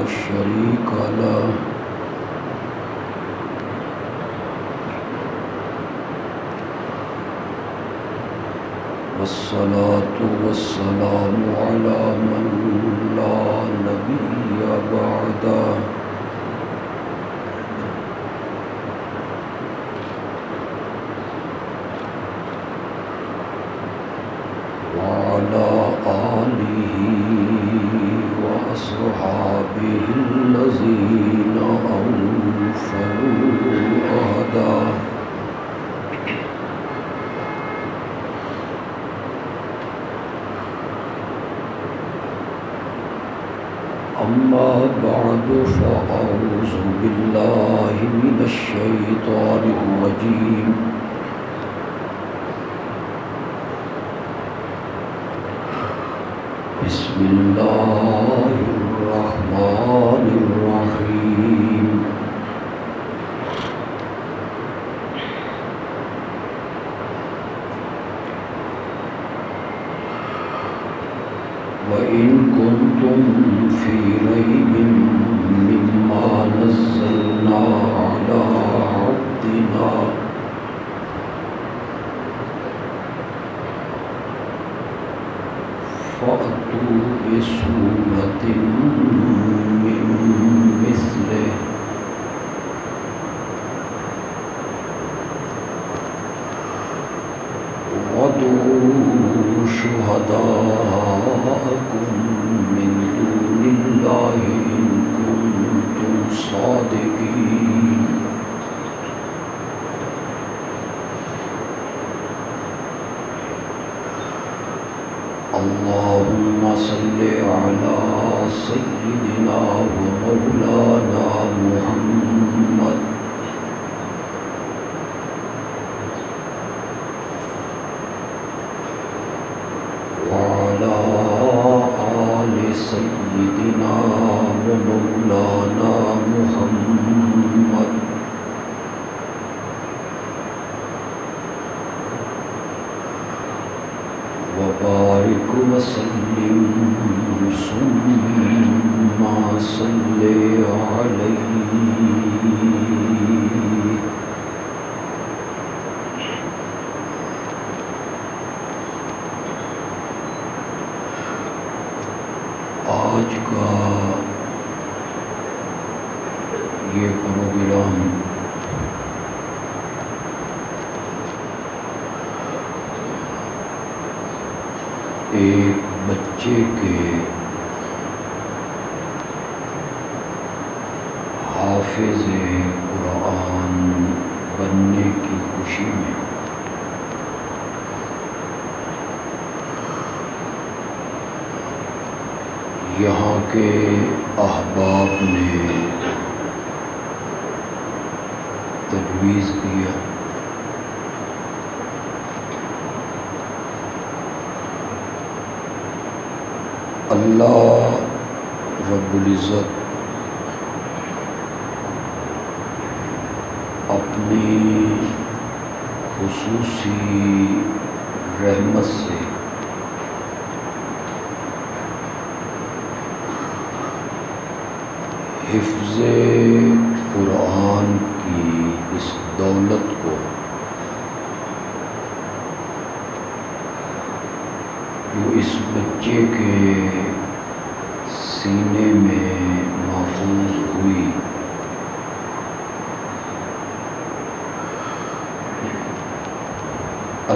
شريك له والصلاة والسلام على من لا نبي بعده وعلى آله وأصحابه الذين أوفوا عهده أما بعد فأعوذ بالله من الشيطان الرجيم بسم الله الرحمن الرحيم وإن كنتم في ريب مما نزلنا على عبدنا فأتوا بسورة من مثله وادعوا شهداءكم من دون الله إن كنتم صادقين اللهم صل على سيدنا ومولانا محمد وعلى آل سيدنا ومولانا محمد وبارك وسلم ثم صل عليه آج کا یہ پروگرام ایک بچے کے حافظ قرآن بننے کی خوشی میں یہاں کے احباب نے تجویز کیا اللہ رب العزت اپنی خصوصی رحمت سے حفظ قرآن کی اس دولت کو جو اس بچے کے سینے میں محفوظ ہوئی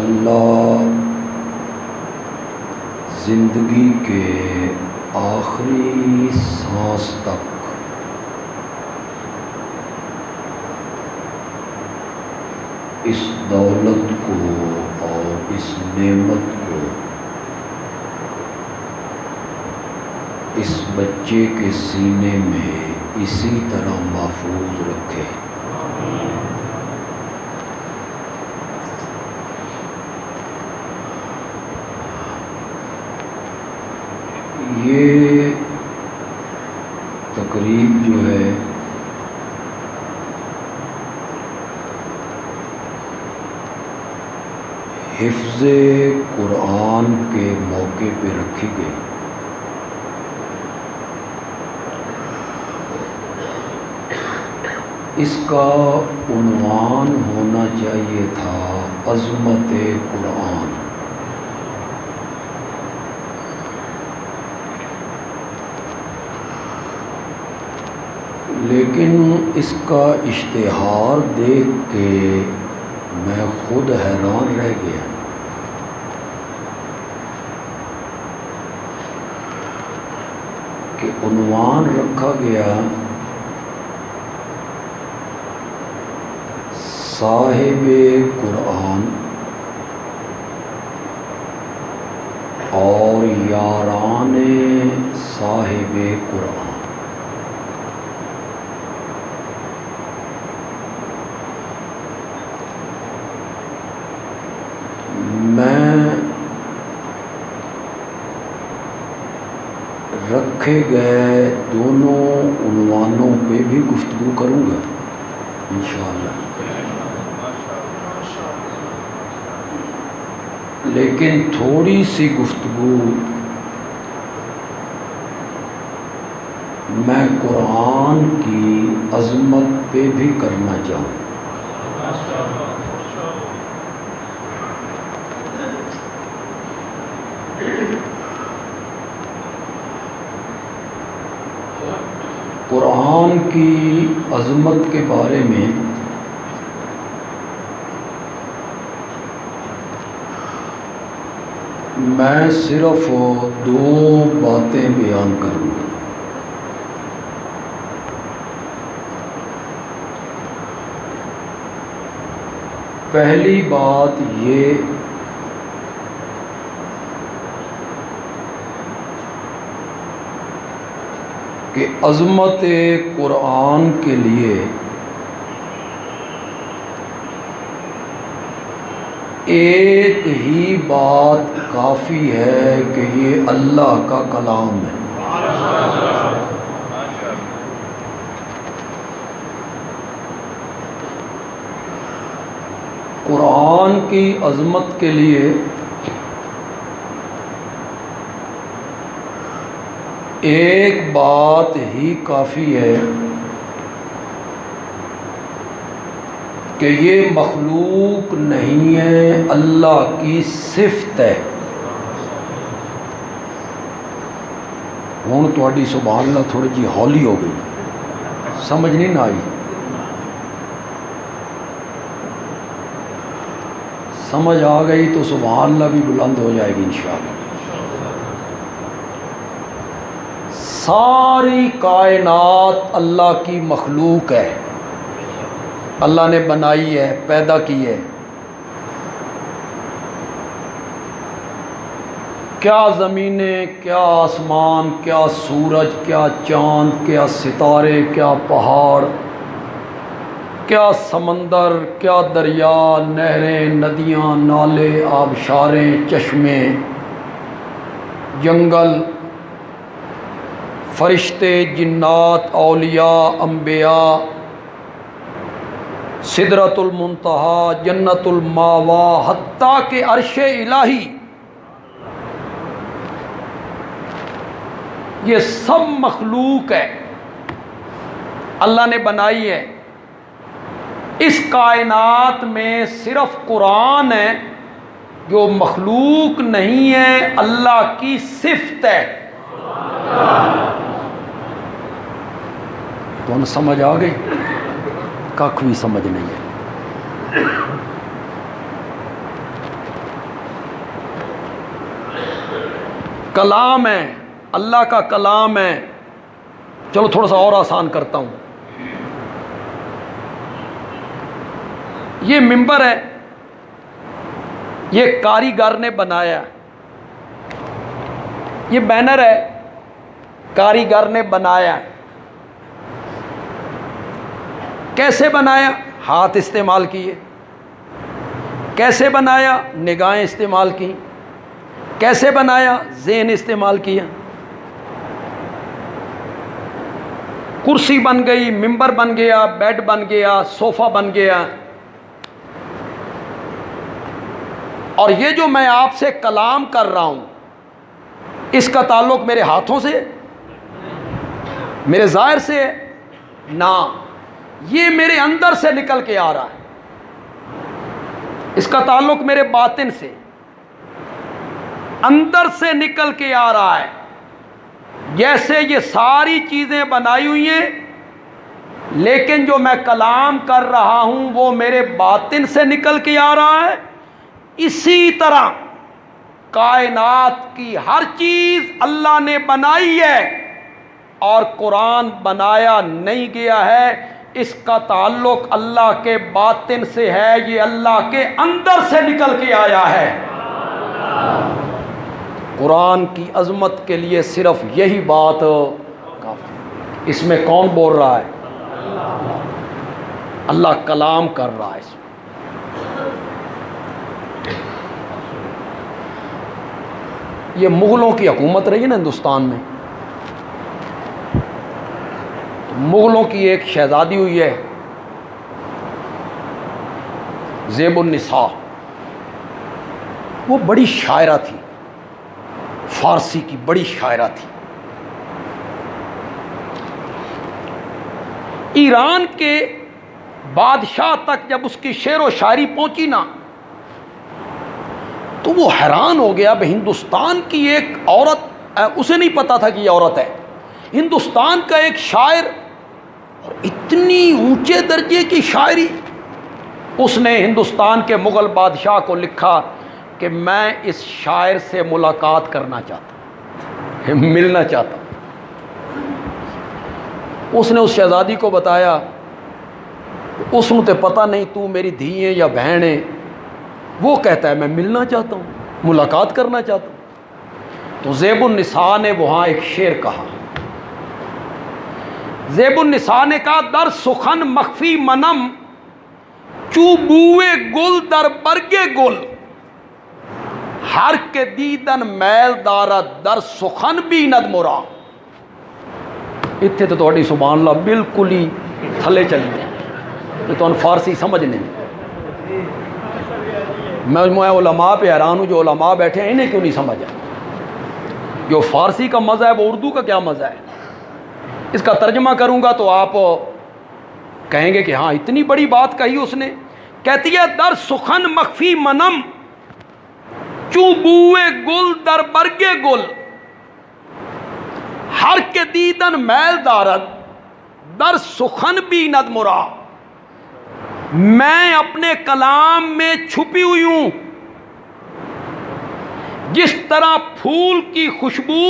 اللہ زندگی کے آخری سانس تک اس دولت کو اور اس نعمت کو اس بچے کے سینے میں اسی طرح محفوظ رکھے۔ یہ تقریب جو ہے حفظ قرآن کے موقع پہ رکھی گئی۔ اس کا عنوان ہونا چاہیے تھا عظمت قرآن۔ لیکن اس کا اشتہار دیکھ کے میں خود حیران رہ گیا کہ عنوان رکھا گیا صاحب قرآن اور یاران صاحب قرآن۔ میں رکھے گئے دونوں عنوانوں پہ بھی گفتگو کروں گا انشاءاللہ، لیکن تھوڑی سی گفتگو میں قرآن کی عظمت پہ بھی کرنا چاہوں۔ قرآن کی عظمت کے بارے میں میں صرف دو باتیں بیان کروں گا۔ پہلی بات یہ کہ عظمت قرآن کے لیے ایک ہی بات کافی ہے کہ یہ اللہ کا کلام ہے۔ قرآن کی عظمت کے لیے ایک بات ہی کافی ہے کہ یہ مخلوق نہیں ہے، اللہ کی صفت ہے۔ ہوں تھوڑی سبحان اللہ تھوڑی جی ہولی ہو گئی، سمجھ نہیں نہ آئی؟ سمجھ آ گئی تو سبحان اللہ بھی بلند ہو جائے گی انشاءاللہ۔ ساری کائنات اللہ کی مخلوق ہے، اللہ نے بنائی ہے، پیدا کی ہے۔ کیا زمینیں، کیا آسمان، کیا سورج، کیا چاند، کیا ستارے، کیا پہاڑ، کیا سمندر، کیا دریا، نہریں، ندیاں، نالے، آبشاریں، چشمے، جنگل، فرشتے، جنات، اولیاء، انبیاء، سدرۃ المنتہا، جنت الماوا، حتیٰ کہ عرش الہی، یہ سب مخلوق ہے، اللہ نے بنائی ہے۔ اس کائنات میں صرف قرآن ہے جو مخلوق نہیں ہے، اللہ کی صفت ہے۔ تو سمجھ آ گئی؟ کخ بھی سمجھ نہیں ہے۔ کلام ہے، اللہ کا کلام ہے۔ چلو تھوڑا سا اور آسان کرتا ہوں۔ یہ منبر ہے، یہ کاریگر نے بنایا۔ یہ بینر ہے، کاریگر نے بنایا۔ کیسے بنایا؟ ہاتھ استعمال کیے۔ کیسے بنایا؟ نگاہیں استعمال کی۔ کیسے بنایا؟ ذہن استعمال کیا۔ کرسی بن گئی، منبر بن گیا، بیڈ بن گیا، صوفہ بن گیا۔ اور یہ جو میں آپ سے کلام کر رہا ہوں، اس کا تعلق میرے ہاتھوں سے، میرے ظاہر سے ہے؟ نہ، یہ میرے اندر سے نکل کے آ رہا ہے، اس کا تعلق میرے باطن سے، اندر سے نکل کے آ رہا ہے۔ جیسے یہ ساری چیزیں بنائی ہوئی ہیں، لیکن جو میں کلام کر رہا ہوں وہ میرے باطن سے نکل کے آ رہا ہے، اسی طرح کائنات کی ہر چیز اللہ نے بنائی ہے اور قرآن بنایا نہیں گیا ہے، اس کا تعلق اللہ کے باطن سے ہے، یہ اللہ کے اندر سے نکل کے آیا ہے۔ قرآن کی عظمت کے لیے صرف یہی بات کافی۔ اس میں کون بول رہا ہے؟ اللہ کلام کر رہا ہے اس میں۔ یہ مغلوں کی حکومت رہی ہے نا ہندوستان میں، مغلوں کی ایک شہزادی ہوئی ہے زیب النساء، وہ بڑی شاعرہ تھی، فارسی کی بڑی شاعرہ تھی۔ ایران کے بادشاہ تک جب اس کی شعر و شاعری پہنچی نا تو وہ حیران ہو گیا، بھئی ہندوستان کی ایک عورت، اسے نہیں پتا تھا کہ یہ عورت ہے، ہندوستان کا ایک شاعر اور اتنی اونچے درجے کی شاعری۔ اس نے ہندوستان کے مغل بادشاہ کو لکھا کہ میں اس شاعر سے ملاقات کرنا چاہتا ہوں، ملنا چاہتا ہوں۔ اس نے اس شہزادی کو بتایا، اس نے تو پتہ نہیں تو میری دھی ہے یا بہن ہے، وہ کہتا ہے میں ملنا چاہتا ہوں، ملاقات کرنا چاہتا ہوں۔ تو زیب النساء نے وہاں ایک شعر کہا، زیب النساء نے کہا در سخن مخفی منم چو بوئے گل در برگے گل، ہر کے دیدن میل دارد در سخن بیند مرا۔ اتنے تو تھوڑی سبحان اللہ بالکل ہی تھلے چلی جائے تو فارسی سمجھ نہیں۔ میں علماء پہ حیران ہوں، جو علماء بیٹھے ہیں انہیں کیوں نہیں سمجھا؟ جو فارسی کا مزہ ہے وہ اردو کا کیا مزہ ہے؟ اس کا ترجمہ کروں گا تو آپ کہیں گے کہ ہاں اتنی بڑی بات کہی اس نے۔ کہتی ہے در سخن مخفی منم چوں بوئے گل در برگے گل، ہر کے دیدن میل دارد در سخن بیند مرا۔ میں اپنے کلام میں چھپی ہوئی ہوں، جس طرح پھول کی خوشبو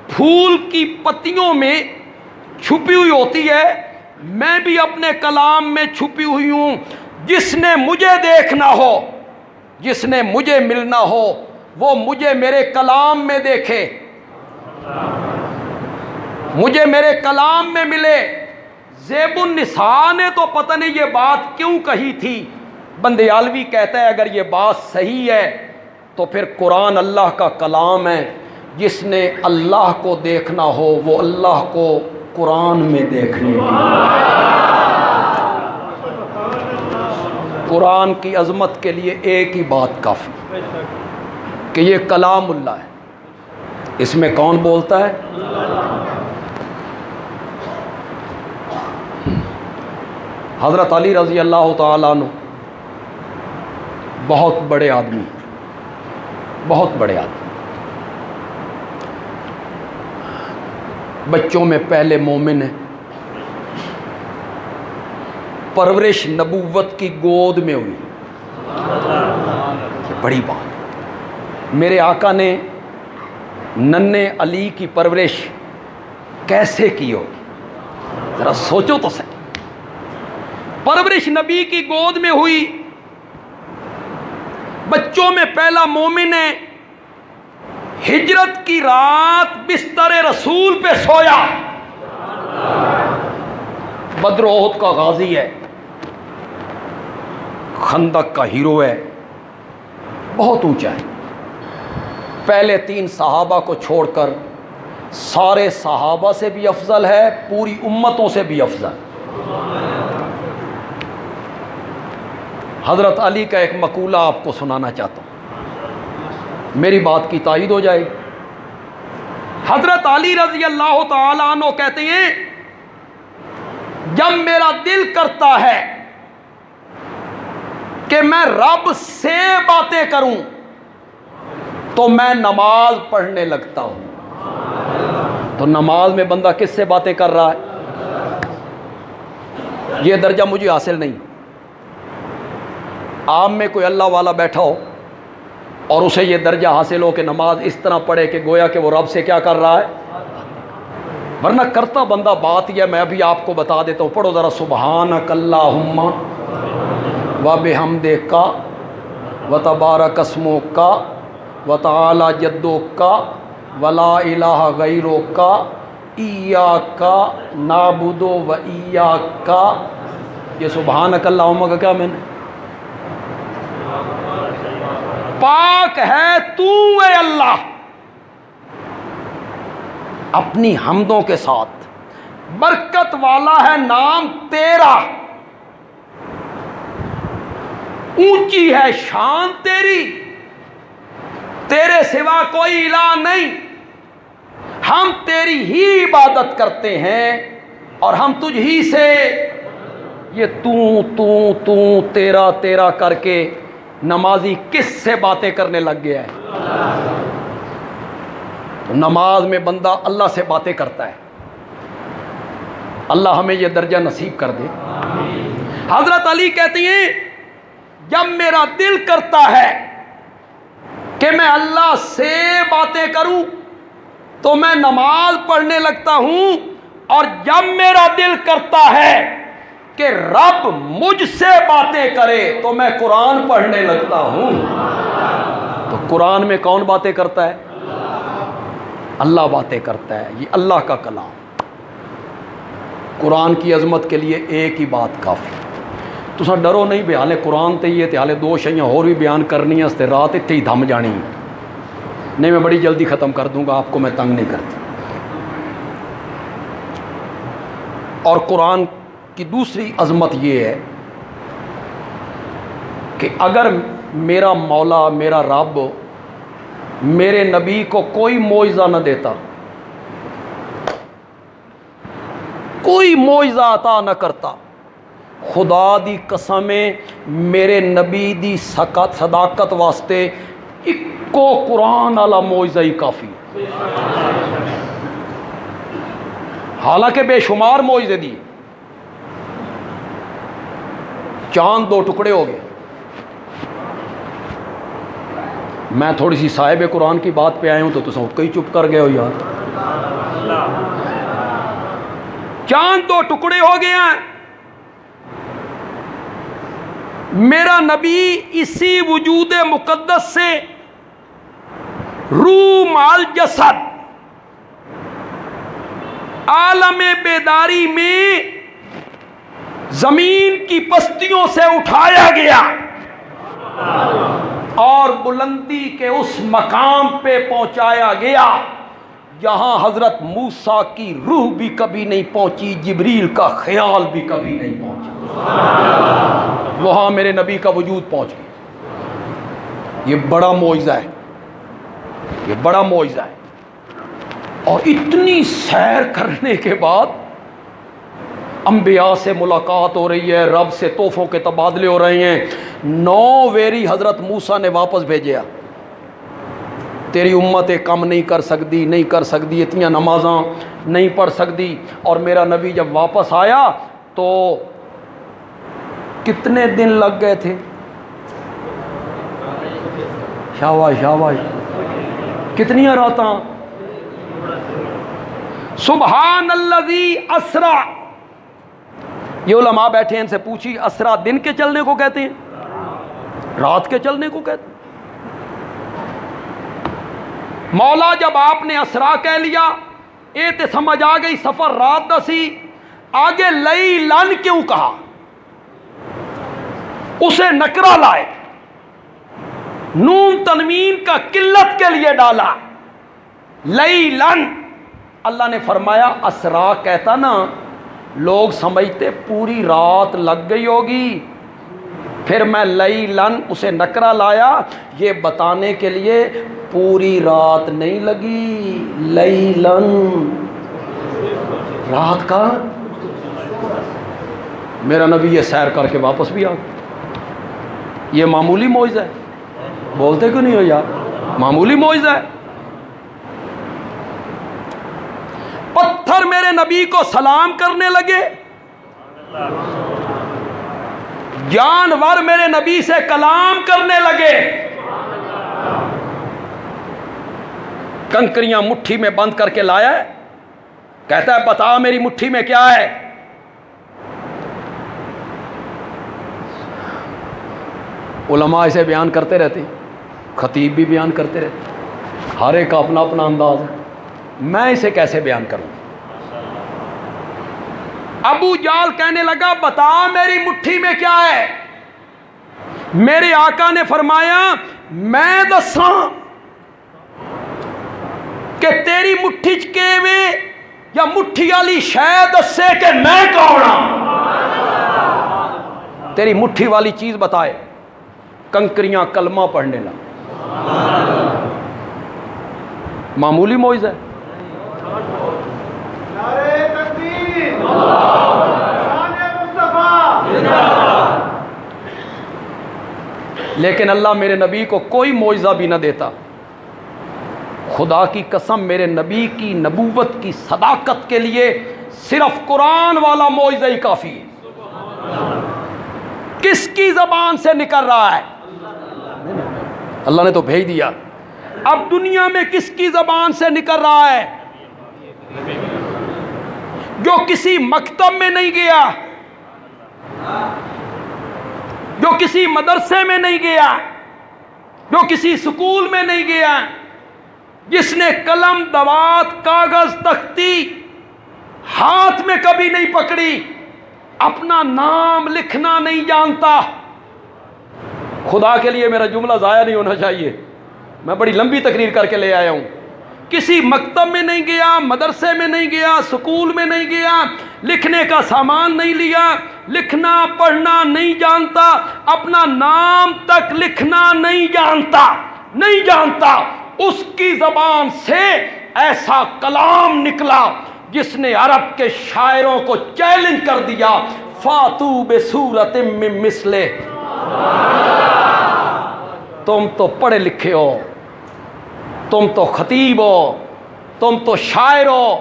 پھول کی پتیوں میں چھپی ہوئی ہوتی ہے، میں بھی اپنے کلام میں چھپی ہوئی ہوں۔ جس نے مجھے دیکھنا ہو، جس نے مجھے ملنا ہو، وہ مجھے میرے کلام میں دیکھے، مجھے میرے کلام میں ملے۔ زیب النساء نے تو پتہ نہیں یہ بات کیوں کہی تھی۔ بندیالوی کہتا ہے اگر یہ بات صحیح ہے تو پھر قرآن اللہ کا کلام ہے، جس نے اللہ کو دیکھنا ہو وہ اللہ کو قرآن میں دیکھنے کی۔ قرآن کی عظمت کے لیے ایک ہی بات کافی کہ یہ کلام اللہ ہے، اس میں کون بولتا ہے؟ حضرت علی رضی اللہ تعالیٰ عنہ بہت بڑے آدمی، بہت بڑے آدمی، بچوں میں پہلے مومن ہیں، پرورش نبوت کی گود میں ہوئی، یہ بڑی بات۔ میرے آقا نے ننھے علی کی پرورش کیسے کی ہوگی، ذرا سوچو تو صحیح۔ پرورش نبی کی گود میں ہوئی، بچوں میں پہلا مومن ہے، ہجرت کی رات بستر رسول پہ سویا، بدر احد کا غازی ہے، خندق کا ہیرو ہے، بہت اونچا ہے۔ پہلے 3 صحابہ کو چھوڑ کر سارے صحابہ سے بھی افضل ہے، پوری امتوں سے بھی افضل۔ حضرت علی کا ایک مقولہ آپ کو سنانا چاہتا ہوں، میری بات کی تائید ہو جائے گی۔ حضرت علی رضی اللہ تعالیٰ عنہ کہتے ہیں جب میرا دل کرتا ہے کہ میں رب سے باتیں کروں تو میں نماز پڑھنے لگتا ہوں. تو نماز میں بندہ کس سے باتیں کر رہا ہے؟ یہ درجہ مجھے حاصل نہیں. آپ میں کوئی اللہ والا بیٹھا ہو اور اسے یہ درجہ حاصل ہو کہ نماز اس طرح پڑھے کہ گویا کہ وہ رب سے کیا کر رہا ہے. ورنہ کرتا بندہ بات یہ میں ابھی آپ کو بتا دیتا ہوں. پڑھو ذرا سبحانک اللہم و بحمدک وتبارک اسمک وتعالی جدک ولا الہ غیرک ایاک نعبد و ایاک. یہ سبحانک اللہم کا کیا میں نے؟ پاک ہے تو اے اللہ اپنی حمدوں کے ساتھ، برکت والا ہے نام تیرا، اونچی ہے شان تیری، تیرے سوا کوئی الہ نہیں، ہم تیری ہی عبادت کرتے ہیں اور ہم تجھ ہی سے. یہ تو تیرا تیرا کر کے نمازی کس سے باتیں کرنے لگ گیا ہے؟ تو نماز میں بندہ اللہ سے باتیں کرتا ہے. اللہ ہمیں یہ درجہ نصیب کر دے. حضرت علی کہتی ہیں جب میرا دل کرتا ہے کہ میں اللہ سے باتیں کروں تو میں نماز پڑھنے لگتا ہوں، اور جب میرا دل کرتا ہے کہ رب مجھ سے باتیں کرے تو میں قرآن پڑھنے لگتا ہوں. تو قرآن میں کون باتیں کرتا ہے؟ اللہ باتیں کرتا ہے. یہ اللہ کا کلام. قرآن کی عظمت کے لیے ایک ہی بات کافی. تساں ڈرو نہیں بھی حالے قرآن تے یہ تے حالے دو شیاں اور بھی بیان کرنی ہیں، استے رات اتھے ہی دھم جانی. نہیں میں بڑی جلدی ختم کر دوں گا، آپ کو میں تنگ نہیں کرتی. اور قرآن کی دوسری عظمت یہ ہے کہ اگر میرا مولا میرا رب میرے نبی کو کوئی معجزہ نہ دیتا، کوئی معجزہ عطا نہ کرتا، خدا دی قسمیں میرے نبی دی صداقت واسطے اکو قرآن والا معجزہ ہی کافی. حالانکہ بے شمار معجزے دی. چاند 2 ٹکڑے ہو گئے. میں تھوڑی سی صاحب قرآن کی بات پہ آیا ہوں تو تم کئی چپ کر گئے ہو یار. چاند 2 ٹکڑے ہو گئے ہیں. میرا نبی اسی وجود مقدس سے روح مال جسد عالم بیداری میں زمین کی پستیوں سے اٹھایا گیا اور بلندی کے اس مقام پہ پہنچایا گیا جہاں حضرت موسیٰ کی روح بھی کبھی نہیں پہنچی، جبریل کا خیال بھی کبھی نہیں پہنچا. وہاں میرے نبی کا وجود پہنچ گیا. یہ بڑا معجزہ ہے، یہ بڑا معجزہ ہے. اور اتنی سیر کرنے کے بعد انبیاء سے ملاقات ہو رہی ہے، رب سے تحفوں کے تبادلے ہو رہے ہیں. 9 ویری حضرت موسیٰ نے واپس بھیجیا. تیری امت کم نہیں کر سکتی، نہیں کر سکتی، اتنی نمازاں نہیں پڑھ سکتی. اور میرا نبی جب واپس آیا تو کتنے دن لگ گئے تھے؟ شاباش شاباش. کتنی راتاں؟ سبحان الذی اسرا. یہ علماء بیٹھے ہیں، ان سے پوچھی اسرا دن کے چلنے کو کہتے ہیں، رات کے چلنے کو کہتے ہیں؟ مولا جب آپ نے اسرا کہہ لیا اے تے سمجھ آ گئی سفر رات دسی. آگے لئی لن کیوں کہا؟ اسے نکرہ لائے، نون تنوین کا قلت کے لیے ڈالا. لئی لن اللہ نے فرمایا اسرا کہتا نا لوگ سمجھتے پوری رات لگ گئی ہوگی، پھر میں لئی لن اسے نکرہ لایا یہ بتانے کے لیے پوری رات نہیں لگی. لئی لن رات کا میرا نبی یہ سیر کر کے واپس بھی آ گیا۔ یہ معمولی معجزہ ہے؟ بولتے کیوں نہیں ہو یار؟ معمولی معجزہ ہے۔ پتھر میرے نبی کو سلام کرنے لگے، جانور میرے نبی سے کلام کرنے لگے، کنکریاں مٹھی میں بند کر کے لایا ہے، کہتا ہے بتا میری مٹھی میں کیا ہے؟ علماء اسے بیان کرتے رہتے ہیں، خطیب بھی بیان کرتے رہتے، ہر ایک کا اپنا اپنا انداز ہے، میں اسے کیسے بیان کروں؟ ابو جال کہنے لگا بتا میری مٹھی میں کیا ہے؟ میرے آقا نے فرمایا میں دساں کہ تیری مٹھی کے وے یا مٹھی والی شے دسے کہ میں کون ہوں؟ تیری مٹھی والی چیز بتائے، کنکریاں کلمہ پڑھنے لگا۔ معمولی معجزہ ہے؟ لیکن اللہ میرے نبی کو کوئی معجزہ بھی نہ دیتا، خدا کی قسم میرے نبی کی نبوت کی صداقت کے لیے صرف قرآن والا معجزہ ہی کافی ہے۔ کس کی زبان سے نکل رہا ہے؟ اللہ نے تو بھیج دیا، اب دنیا میں کس کی زبان سے نکل رہا ہے؟ جو کسی مکتب میں نہیں گیا، جو کسی مدرسے میں نہیں گیا، جو کسی سکول میں نہیں گیا، جس نے قلم دوات کاغذ تختی ہاتھ میں کبھی نہیں پکڑی، اپنا نام لکھنا نہیں جانتا۔ خدا کے لیے میرا جملہ ضائع نہیں ہونا چاہیے، میں بڑی لمبی تقریر کر کے لے آیا ہوں۔ کسی مکتب میں نہیں گیا، مدرسے میں نہیں گیا، سکول میں نہیں گیا، لکھنے کا سامان نہیں لیا، لکھنا پڑھنا نہیں جانتا، اپنا نام تک لکھنا نہیں جانتا، اس کی زبان سے ایسا کلام نکلا جس نے عرب کے شاعروں کو چیلنج کر دیا، فاتو بصورت من مثلہ۔ تم تو پڑھے لکھے ہو، تم تو خطیب ہو، تم تو شاعر ہو،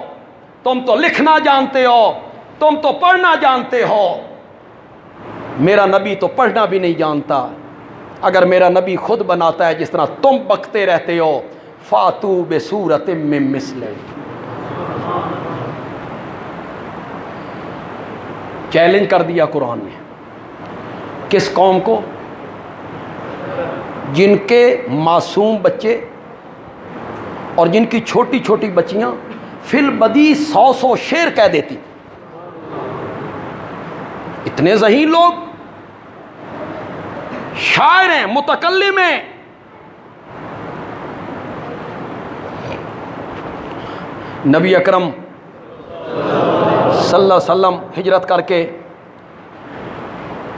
تم تو لکھنا جانتے ہو، تم تو پڑھنا جانتے ہو، میرا نبی تو پڑھنا بھی نہیں جانتا۔ اگر میرا نبی خود بناتا ہے جس طرح تم بکتے رہتے ہو، فاتو بصورت من مثلہ۔ چیلنج کر دیا قرآن نے، کس قوم کو؟ جن کے معصوم بچے اور جن کی چھوٹی چھوٹی بچیاں فی البدی 100 شعر کہہ دیتی، اتنے ذہین لوگ، شاعر ہیں، متکلم ہیں۔ نبی اکرم صلی اللہ علیہ وسلم ہجرت کر کے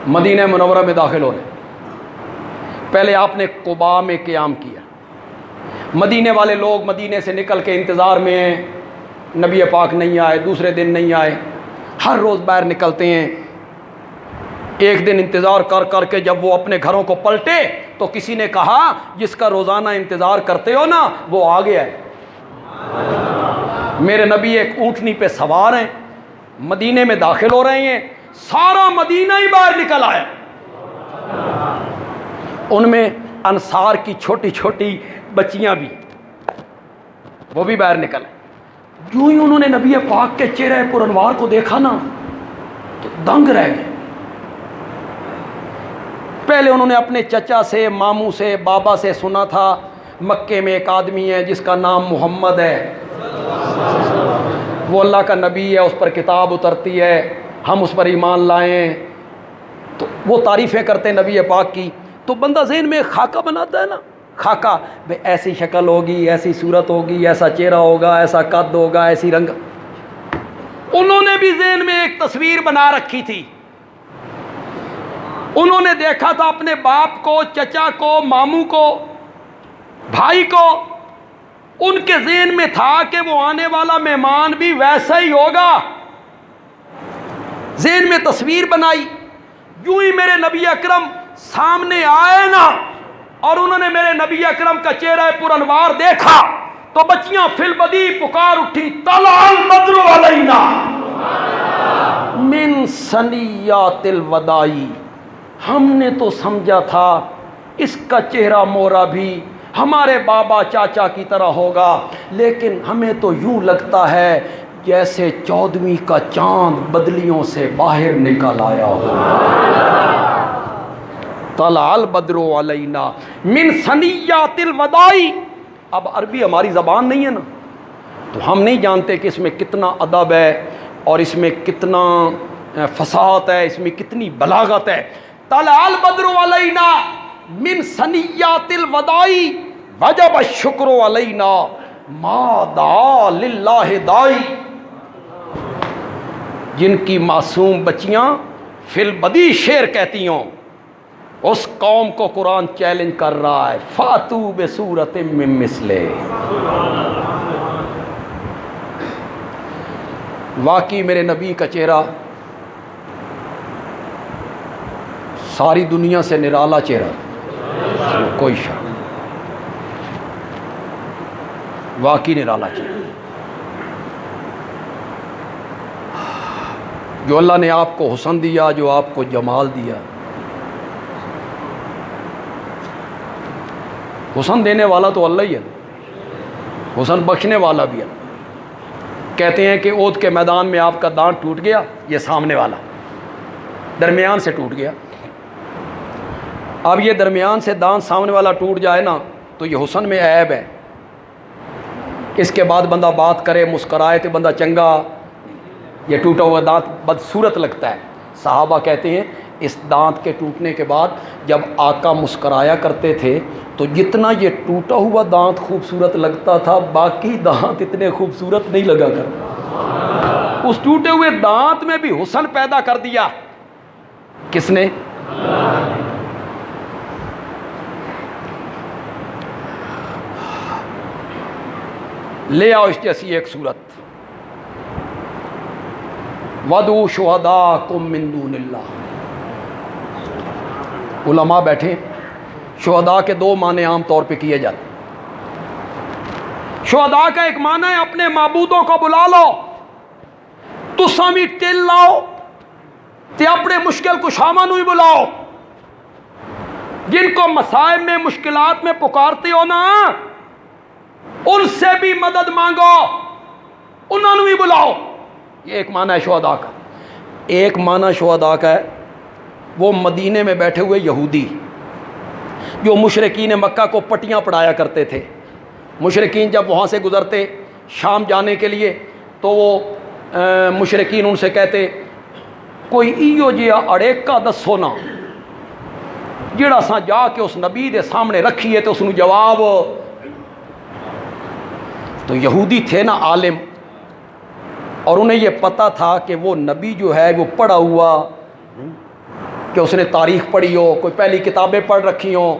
مدینہ منورہ میں داخل ہو رہے، پہلے آپ نے قباء میں قیام کیا، مدینے والے لوگ مدینے سے نکل کے انتظار میں ہیں، نبی پاک نہیں آئے، دوسرے دن نہیں آئے، ہر روز باہر نکلتے ہیں۔ ایک دن انتظار کر کر کے جب وہ اپنے گھروں کو پلٹے تو کسی نے کہا جس کا روزانہ انتظار کرتے ہو نا وہ آ گیا ہے۔ میرے نبی ایک اونٹنی پہ سوار ہیں، مدینے میں داخل ہو رہے ہیں، سارا مدینہ ہی باہر نکل آیا، ان میں انصار کی چھوٹی چھوٹی بچیاں بھی، وہ بھی باہر نکل آئے۔ جو ہی انہوں نے نبی پاک کے چہرے پر انوار کو دیکھا نا تو دنگ رہ گئے۔ پہلے انہوں نے اپنے چچا سے، ماموں سے، بابا سے سنا تھا مکے میں ایک آدمی ہے جس کا نام محمد ہے، وہ اللہ کا نبی ہے، اس پر کتاب اترتی ہے، ہم اس پر ایمان لائیں، تو وہ تعریفیں کرتے ہیں نبی پاک کی، تو بندہ ذہن میں خاکہ بناتا ہے نا، خاکہ بھئی ایسی شکل ہوگی، ایسی صورت ہوگی، ایسا چہرہ ہوگا، ایسا قد ہوگا، ایسی رنگ۔ انہوں نے بھی ذہن میں ایک تصویر بنا رکھی تھی، انہوں نے دیکھا تھا اپنے باپ کو، چچا کو، ماموں کو، بھائی کو، ان کے ذہن میں تھا کہ وہ آنے والا مہمان بھی ویسا ہی ہوگا۔ ذہن میں تصویر بنائی، یوں ہی میرے نبی اکرم سامنے آئے نا اور انہوں نے میرے نبی اکرم کا چہرہ پر انوار دیکھا تو بچیاں فی البدی پکار اٹھی، طلع البدر علینا من ثنیات الوداع۔ ہم نے تو سمجھا تھا اس کا چہرہ مورا بھی ہمارے بابا چاچا کی طرح ہوگا، لیکن ہمیں تو یوں لگتا ہے جیسے 14ویں کا چاند بدلیوں سے باہر نکل آیا ہو۔ طلع البدر علینا من ثنیات الوداع۔ اب عربی ہماری زبان نہیں ہے نا، تو ہم نہیں جانتے کہ اس میں کتنا ادب ہے اور اس میں کتنا فصاحت ہے، اس میں کتنی بلاغت ہے۔ طلع البدر علینا من ثنیات الوداع وجب الشکر علینا ما دعا للہ داعی۔ جن کی معصوم بچیاں فی البدی شعر کہتی ہوں، اس قوم کو قرآن چیلنج کر رہا ہے، فاتو بصورت من مثلہ۔ واقعی میرے نبی کا چہرہ ساری دنیا سے نرالا چہرہ، کوئی شک، واقعی نرالا چہرہ۔ جو اللہ نے آپ کو حسن دیا، جو آپ کو جمال دیا، حسن دینے والا تو اللہ ہی ہے، حسن بخشنے والا بھی ہے۔ کہتے ہیں کہ اود کے میدان میں آپ کا دانت ٹوٹ گیا، یہ سامنے والا درمیان سے ٹوٹ گیا۔ اب یہ درمیان سے دانت سامنے والا ٹوٹ جائے نا تو یہ حسن میں عیب ہے۔ اس کے بعد بندہ بات کرے، مسکرائے تو بندہ چنگا، یہ ٹوٹا ہوا دانت بدصورت لگتا ہے۔ صحابہ کہتے ہیں اس دانت کے ٹوٹنے کے بعد جب آقا مسکرایا کرتے تھے تو جتنا یہ ٹوٹا ہوا دانت خوبصورت لگتا تھا، باقی دانت اتنے خوبصورت نہیں لگا کرتے۔ اس ٹوٹے ہوئے دانت میں بھی حسن پیدا کر دیا کس نے؟ لے آؤ اس جیسی ایک صورت، وَدُعُوا شُهَدَاءَكُم مِّن دُونِ اللَّهِ۔ علماء بیٹھے، شہداء کے دو معنی عام طور پہ کیے جاتے ہیں۔ شہداء کا ایک معنی ہے اپنے معبودوں کو بلا لو، تساں بھی ٹل لاؤ تے اپنے مشکل کشاواں نو ہی بلاؤ۔ جن کو مصائب میں مشکلات میں پکارتے ہو نا، ان سے بھی مدد مانگو، انہوں بھی بلاؤ۔ یہ ایک معنی ہے شہداء کا۔ ایک معنی شہداء کا ہے وہ مدینے میں بیٹھے ہوئے یہودی جو مشرکین مکہ کو پٹیاں پڑھایا کرتے تھے۔ مشرکین جب وہاں سے گزرتے شام جانے کے لیے تو وہ مشرکین ان سے کہتے کوئی ایو جیا اڑیکا دسو نا جڑا سا جا کے اس نبی دے سامنے رکھیے تو اس نو جواب۔ تو یہودی تھے نا عالم، اور انہیں یہ پتہ تھا کہ وہ نبی جو ہے وہ پڑھا ہوا، کہ اس نے تاریخ پڑھی ہو، کوئی پہلی کتابیں پڑھ رکھی ہوں،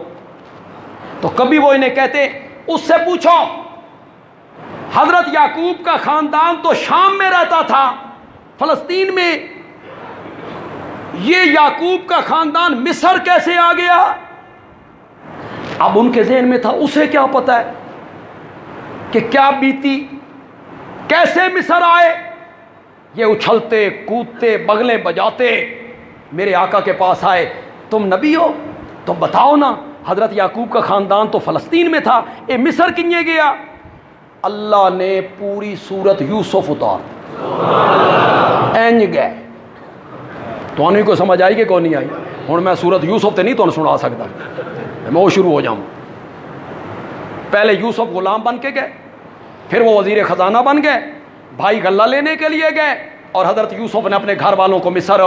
تو کبھی وہ انہیں کہتے اس سے پوچھو حضرت یعقوب کا خاندان تو شام میں رہتا تھا، فلسطین میں، یہ یعقوب کا خاندان مصر کیسے آ گیا؟ اب ان کے ذہن میں تھا اسے کیا پتہ ہے کہ کیا بیتی، کیسے مصر آئے؟ یہ اچھلتے کودتے بغلیں بجاتے میرے آقا کے پاس آئے، تم نبی ہو تو بتاؤ نا، حضرت یعقوب کا خاندان تو فلسطین میں تھا، اے مصر کنجے گیا؟ اللہ نے پوری سورت یوسف اتار اینج گئے۔ تو انہیں کو سمجھ آئی کہ کون نہیں آئی؟ ہوں میں سورت یوسف تے نہیں تو سنا سکتا، میں وہ شروع ہو جاؤں۔ پہلے یوسف غلام بن کے گئے، پھر وہ وزیر خزانہ بن گئے، بھائی غلہ لینے کے لیے گئے، اور حضرت یوسف نے اپنے گھر والوں کو مصر،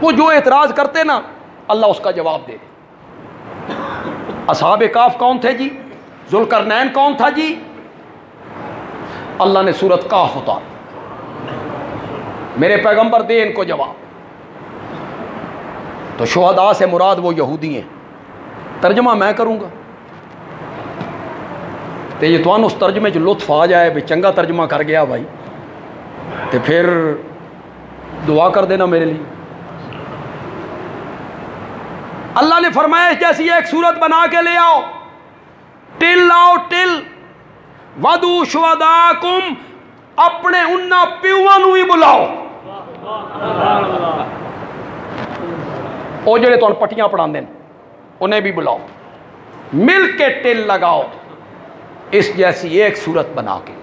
وہ جو اعتراض کرتے نا اللہ اس کا جواب دے دے۔ اصحاب کاف کون تھے جی؟ ذوالقرنین کون تھا جی؟ اللہ نے سورت کاف اتار، میرے پیغمبر دے ان کو جواب۔ تو شہداء سے مراد وہ یہودی ہیں، ترجمہ میں کروں گا تو یہ تو اس ترجمے جو لطف آ جائے بھی چنگا ترجمہ کر گیا بھائی، تو پھر دعا کر دینا میرے لیے۔ اللہ نے فرمایا جیسی ایک صورت بنا کے لے آؤ، ٹل لاؤ، ٹل ودو شہداکم، اپنے انہاں پیواں نوں ہی بلاؤ، او جڑے تانوں پٹیاں پڑھاندے نے انہیں بھی بلاؤ، مل کے ٹل لگاؤ اس جیسی ایک صورت بنا کے،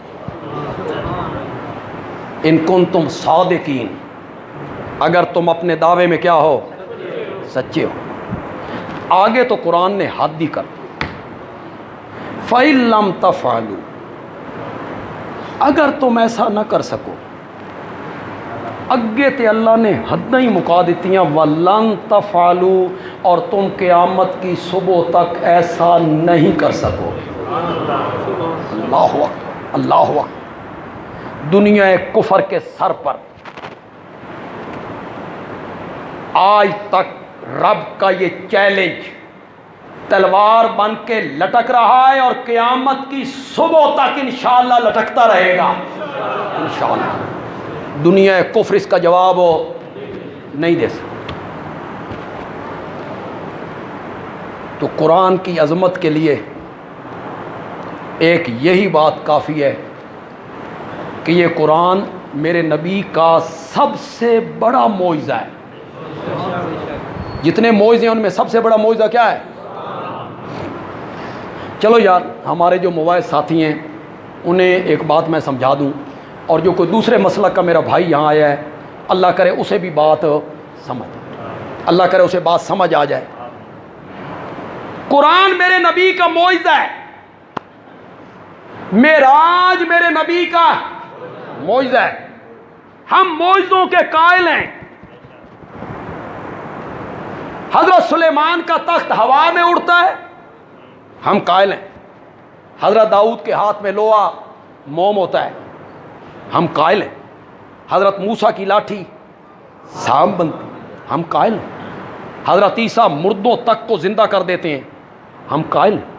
ان کنتم صادقین، اگر تم اپنے دعوے میں کیا ہو، سچے ہو۔ آگے تو قرآن نے حد ہی کر، فَإِن لَمْ تَفْعَلُوا، اگر تم ایسا نہ کر سکو، اگے تے اللہ نے حداں ہی مکا دیتی ہیں، وَلَن تَفْعَلُوا، اور تم قیامت کی صبح تک ایسا نہیں کر سکو گے۔ اللہ اکبر، اللہ اکبر۔ دنیا کفر کے سر پر آج تک رب کا یہ چیلنج تلوار بن کے لٹک رہا ہے، اور قیامت کی صبح تک انشاءاللہ لٹکتا رہے گا انشاءاللہ۔ دنیا کفر اس کا جواب نہیں دے سکتی۔ تو قرآن کی عظمت کے لیے ایک یہی بات کافی ہے کہ یہ قرآن میرے نبی کا سب سے بڑا معجزہ ہے۔ جتنے معجزے ہیں ان میں سب سے بڑا معجزہ کیا ہے؟ چلو یار، ہمارے جو مواعظ ساتھی ہیں انہیں ایک بات میں سمجھا دوں، اور جو کوئی دوسرے مسلک کا میرا بھائی یہاں آیا ہے، اللہ کرے اسے بھی بات اللہ کرے اسے بات سمجھ آ جائے۔ قرآن میرے نبی کا معجزہ ہے، معراج میرے نبی کا معجزہ ہے۔ ہم معجزوں کے قائل ہیں۔ حضرت سلیمان کا تخت ہوا میں اڑتا ہے، ہم قائل ہیں۔ حضرت داؤد کے ہاتھ میں لوہا موم ہوتا ہے، ہم قائل ہیں۔ حضرت موسیٰ کی لاٹھی سام بنتی، ہم قائل ہیں۔ حضرت عیسیٰ مردوں تک کو زندہ کر دیتے ہیں، ہم قائل ہیں۔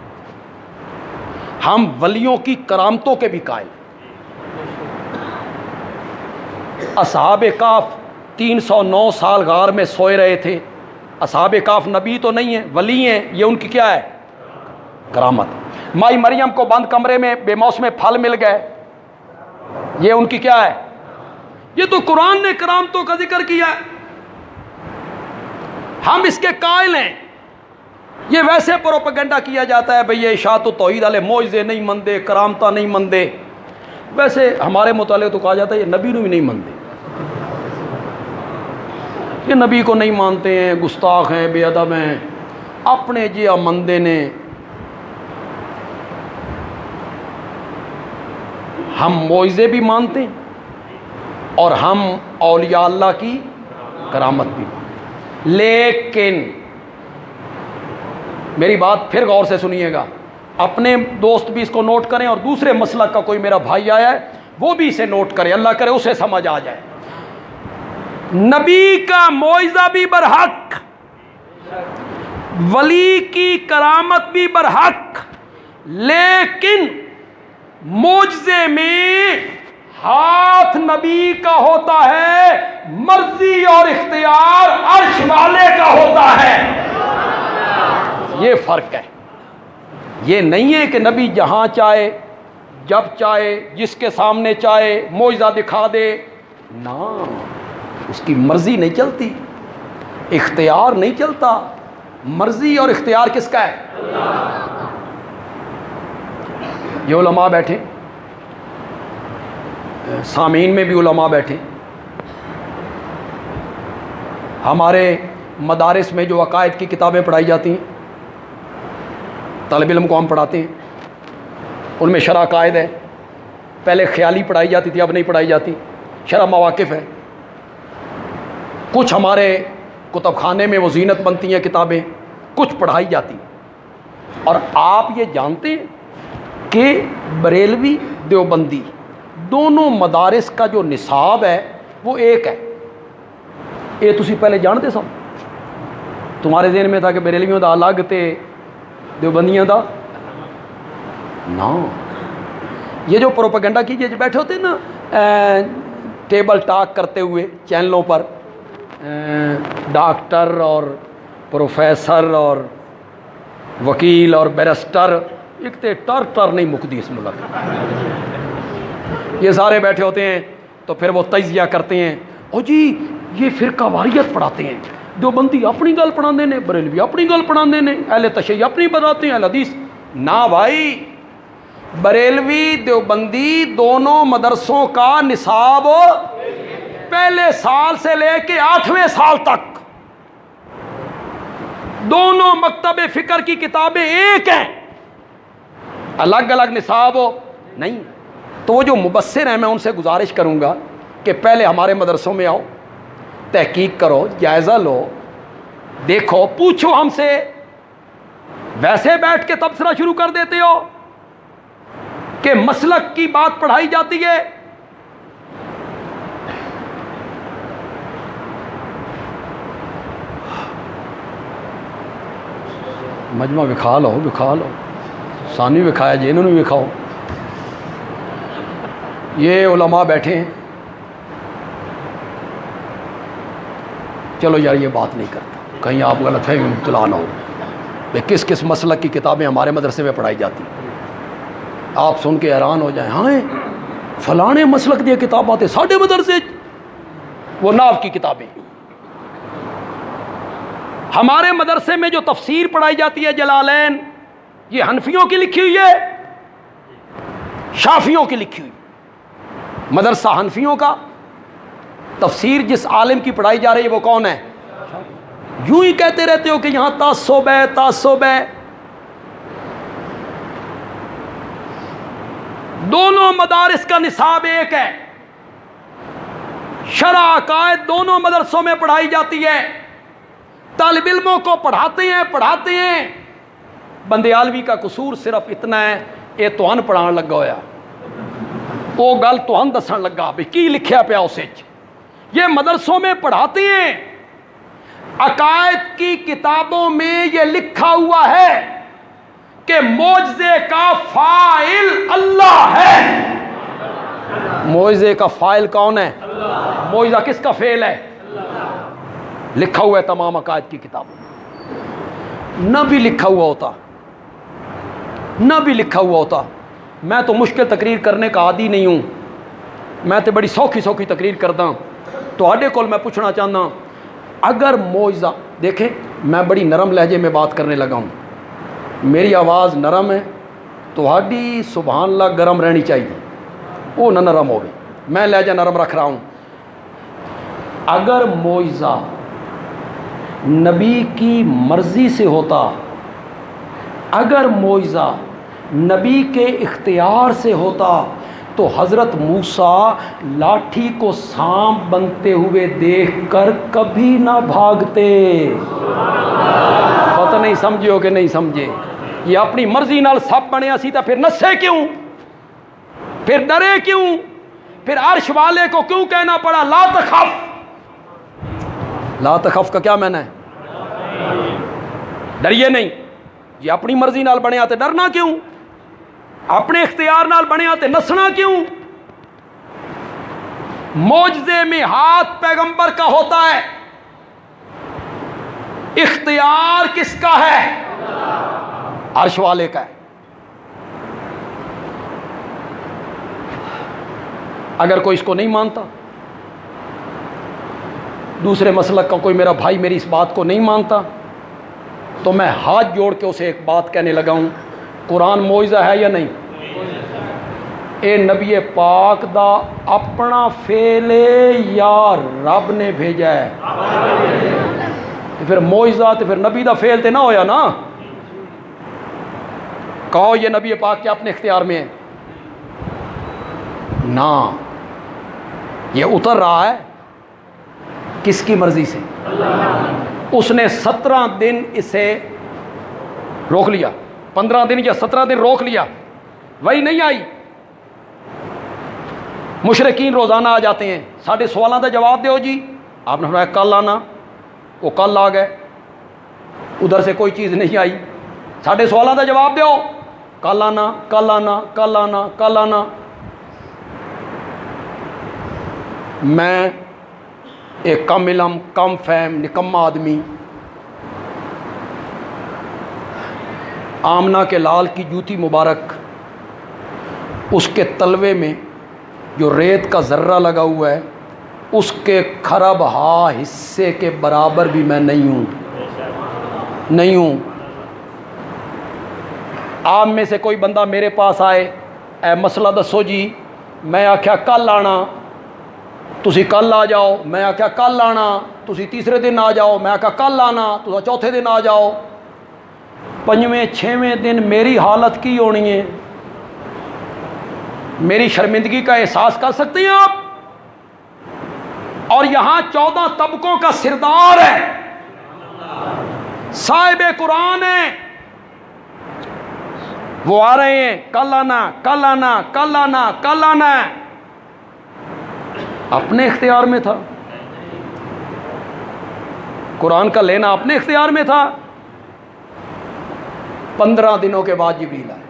ہم ولیوں کی کرامتوں کے بھی قائل ہیں۔ اصحاب کہف 309 سال غار میں سوئے رہے تھے۔ اصحاب کہف نبی تو نہیں ہیں، ولی ہیں، یہ ان کی کیا ہے؟ کرامت۔ مائی مریم کو بند کمرے میں بے موسم پھل مل گئے، یہ ان کی کیا ہے؟ یہ تو قرآن نے کرامتوں کا ذکر کیا ہے، ہم اس کے قائل ہیں۔ یہ ویسے پروپیگنڈا کیا جاتا ہے بھئی یہ اشاعت و توحید والے معجزے نہیں مندے، کرامتہ نہیں مندے، ویسے ہمارے متعلق تو کہا جاتا ہے یہ نبی نو بھی نہیں مندے، یہ نبی کو نہیں مانتے ہیں، گستاخ ہیں، بے ادب ہیں، اپنے جیا مندے نے۔ ہم معجزے بھی مانتے ہیں اور ہم اولیاء اللہ کی کرامت بھی مانتے ہیں، لیکن میری بات پھر غور سے سنیے گا، اپنے دوست بھی اس کو نوٹ کریں، اور دوسرے مسلک کا کوئی میرا بھائی آیا ہے وہ بھی اسے نوٹ کرے، اللہ کرے اسے سمجھ آ جائے۔ نبی کا معجزہ بھی برحق، ولی کی کرامت بھی برحق، لیکن معجزے میں ہاتھ نبی کا ہوتا ہے، مرضی اور اختیار عرش والے کا ہوتا ہے۔ یہ فرق ہے۔ یہ نہیں ہے کہ نبی جہاں چاہے جب چاہے جس کے سامنے چاہے معجزہ دکھا دے، نہ، اس کی مرضی نہیں چلتی، اختیار نہیں چلتا۔ مرضی اور اختیار کس کا ہے؟ یہ علماء بیٹھے، سامعین میں بھی علماء بیٹھے، ہمارے مدارس میں جو عقائد کی کتابیں پڑھائی جاتی ہیں، طالب علم کو ہم پڑھاتے ہیں، ان میں شرح عقائد ہے، پہلے خیالی پڑھائی جاتی تھی، اب نہیں پڑھائی جاتی، شرح مواقف ہے۔ کچھ ہمارے کتب خانے میں وہ زینت بنتی ہیں کتابیں، کچھ پڑھائی جاتی ہیں۔ اور آپ یہ جانتے ہیں کہ بریلوی دیوبندی دونوں مدارس کا جو نصاب ہے وہ ایک ہے۔ یہ تسی پہلے جانتے سب؟ تمہارے ذہن میں تھا کہ بریلویوں دا الگ تے دیوبندیاں دا نا۔ یہ جو پروپیگنڈا کیجئے جو بیٹھے ہوتے ہیں نا ٹیبل ٹاک کرتے ہوئے چینلوں پر ڈاکٹر اور پروفیسر اور وکیل اور بیرسٹر، ایک ٹر نہیں مکدی اس ملک، یہ سارے بیٹھے ہوتے ہیں تو پھر وہ تجزیہ کرتے ہیں، او جی یہ فرقہ واریت پڑھاتے ہیں، دیوبندی اپنی گل پڑھاندے نے، بریلوی اپنی گل پڑھاندے نے، اہل تشیع اپنی بتاتے ہیں، اہل حدیث نہ بھائی، بریلوی دیوبندی دونوں مدرسوں کا نصاب پہلے سال سے لے کے 8ویں سال تک دونوں مکتب فکر کی کتابیں ایک ہیں، الگ الگ نصاب ہو نہیں۔ تو وہ جو مبصر ہیں میں ان سے گزارش کروں گا کہ پہلے ہمارے مدرسوں میں آؤ، تحقیق کرو، جائزہ لو، دیکھو، پوچھو ہم سے، ویسے بیٹھ کے تبصرہ شروع کر دیتے ہو کہ مسلک کی بات پڑھائی جاتی ہے۔ مجمع وکھا لو، ثانی وکھایا جی، انہوں نے وکھاؤ، یہ علماء بیٹھے ہیں، چلو یار یہ بات نہیں کرتا، کہیں آپ غلط فہمی میں مبتلا نہ ہو، کس کس مسلک کی کتابیں ہمارے مدرسے میں پڑھائی جاتی ہیں، آپ سن کے حیران ہو جائیں، ہاں فلانے مسلک دی کتابیں تے ساڈے مدرسے، وہ ناو کی کتابیں، ہمارے مدرسے میں جو تفسیر پڑھائی جاتی ہے جلالین، یہ حنفیوں کی لکھی ہوئی ہے، شافیوں کی لکھی ہوئی، مدرسہ حنفیوں کا، تفسیر جس عالم کی پڑھائی جا رہی ہے وہ کون ہے؟ یوں ہی کہتے رہتے ہو کہ یہاں تعصب ہے، دونوں مدارس کا نصاب ایک ہے، شرع عقائد دونوں مدرسوں میں پڑھائی جاتی ہے، طالب علموں کو پڑھاتے ہیں۔ بندیالوی کا قصور صرف اتنا ہے، یہ توہن پڑھان لگا ہویا، وہ گل توہن دسن لگا بھی کی لکھیا پیا اسے، یہ مدرسوں میں پڑھاتے ہیں، عقائد کی کتابوں میں یہ لکھا ہوا ہے کہ معجزے کا فاعل اللہ ہے۔ معجزے کا فاعل کون ہے؟ معجزہ کس کا فعل ہے؟ لکھا ہوا ہے تمام عقائد کی کتابوں میں، نہ بھی لکھا ہوتا، میں تو مشکل تقریر کرنے کا عادی نہیں ہوں، میں تو بڑی سوکھی تقریر کردا ہوں، تو آڈے کول میں پوچھنا چاہنا، اگر معجزہ، دیکھیں میں بڑی نرم لہجے میں بات کرنے لگا ہوں، میری آواز نرم ہے، تو ہاڈی سبحان اللہ گرم رہنی چاہیے، وہ نہ نرم ہوگی، میں لہجہ نرم رکھ رہا ہوں۔ اگر معجزہ نبی کی مرضی سے ہوتا، اگر معجزہ نبی کے اختیار سے ہوتا تو حضرت موسیٰ لاٹھی کو سانپ بنتے ہوئے دیکھ کر کبھی نہ بھاگتے۔ پتہ نہیں سمجھے ہو کہ نہیں سمجھے، یہ اپنی مرضی نال سب بنیا سی، پھر نسے کیوں، پھر ڈرے کیوں، پھر عرش والے کو کیوں کہنا پڑا لا تخف؟ لا تخف کا کیا معنی ہے؟ ڈریے نہیں، یہ اپنی مرضی نال بنیا تے ڈرنا کیوں، اپنے اختیار نال بنیا تے نسنا کیوں؟ معجزے میں ہاتھ پیغمبر کا ہوتا ہے، اختیار کس کا ہے؟ عرش والے کا ہے۔ اگر کوئی اس کو نہیں مانتا، دوسرے مسلک کا کوئی میرا بھائی میری اس بات کو نہیں مانتا، تو میں ہاتھ جوڑ کے اسے ایک بات کہنے لگا ہوں، قرآن معجزہ ہے یا نہیں؟ اے نبی پاک دا اپنا فعل یا رب نے بھیجا ہے؟ پھر معجزہ تو پھر نبی دا فعل تے نہ ہویا نا، کہو یہ نبی پاک کے اپنے اختیار میں ہے؟ نہ، یہ اتر رہا ہے کس کی مرضی سے؟ اس نے 17 دن اسے روک لیا، 15 دن یا 17 دن روک لیا، وہی نہیں آئی۔ مشرکین روزانہ آ جاتے ہیں، ساڑھے سوالوں کا جواب دیو جی، آپ نے فرمایا کل آنا، وہ کل آ گئے، ادھر سے کوئی چیز نہیں آئی، ساڑھے سوالوں کا جواب دیو، کل آنا کل آنا کل آنا کل آنا، میں ایک کم علم، کم فہم، نکما آدمی آمنہ کے لال کی جوتی مبارک، اس کے تلوے میں جو ریت کا ذرہ لگا ہوا ہے، اس کے کھرب ہا حصے کے برابر بھی میں نہیں ہوں۔ آپ میں سے کوئی بندہ میرے پاس آئے، اے مسئلہ دسو جی، میں آکھیا کل آنا، تسی کل آ جاؤ، میں آکھیا کل آنا، تسی تیسرے دن آ جاؤ، میں آکھیا کل آنا، تسی چوتھے دن آ جاؤ، پنجویں چھویں دن میری حالت کی ہونی ہے؟ میری شرمندگی کا احساس کر سکتے ہیں آپ؟ اور یہاں 14 طبقوں کا سردار ہے، صاحب قرآن ہے، وہ آ رہے ہیں، کل آنا، کل آنا، کل آنا، کل آنا ہے۔ اپنے اختیار میں تھا قرآن کا لینا، اپنے اختیار میں تھا۔ 15 دنوں کے بعد جبریل آئے۔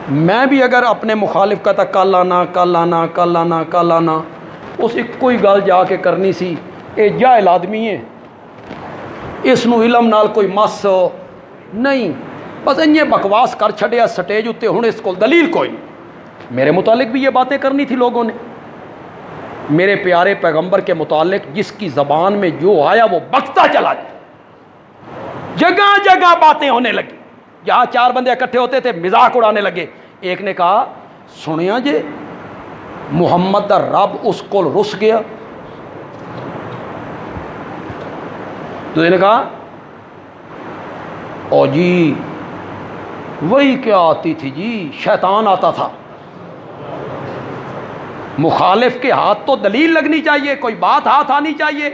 میں بھی اگر اپنے مخالف کہتا کل آنا، کل آنا، کل آنا، کل آنا، اس ایک کوئی گل جا کے کرنی سی، اے جاہل آدمی ہے، اس نو علم نال کوئی مس نہیں، بس انہیں بکواس کر چھڑیا سٹیج اتے، ہن اس کو دلیل کوئی نہیں۔ میرے متعلق بھی یہ باتیں کرنی تھی لوگوں نے، میرے پیارے پیغمبر کے متعلق جس کی زبان میں جو آیا وہ بکتا چلا گیا، جگہ جگہ باتیں ہونے لگی۔ جہاں 4 بندے اکٹھے ہوتے تھے مذاق اڑانے لگے۔ ایک نے کہا سنیا جے محمد دا رب اس کو رس گیا، تو نے کہا او جی وہی کیا آتی تھی جی، شیطان آتا تھا۔ مخالف کے ہاتھ تو دلیل لگنی چاہیے، کوئی بات ہاتھ آنی چاہیے۔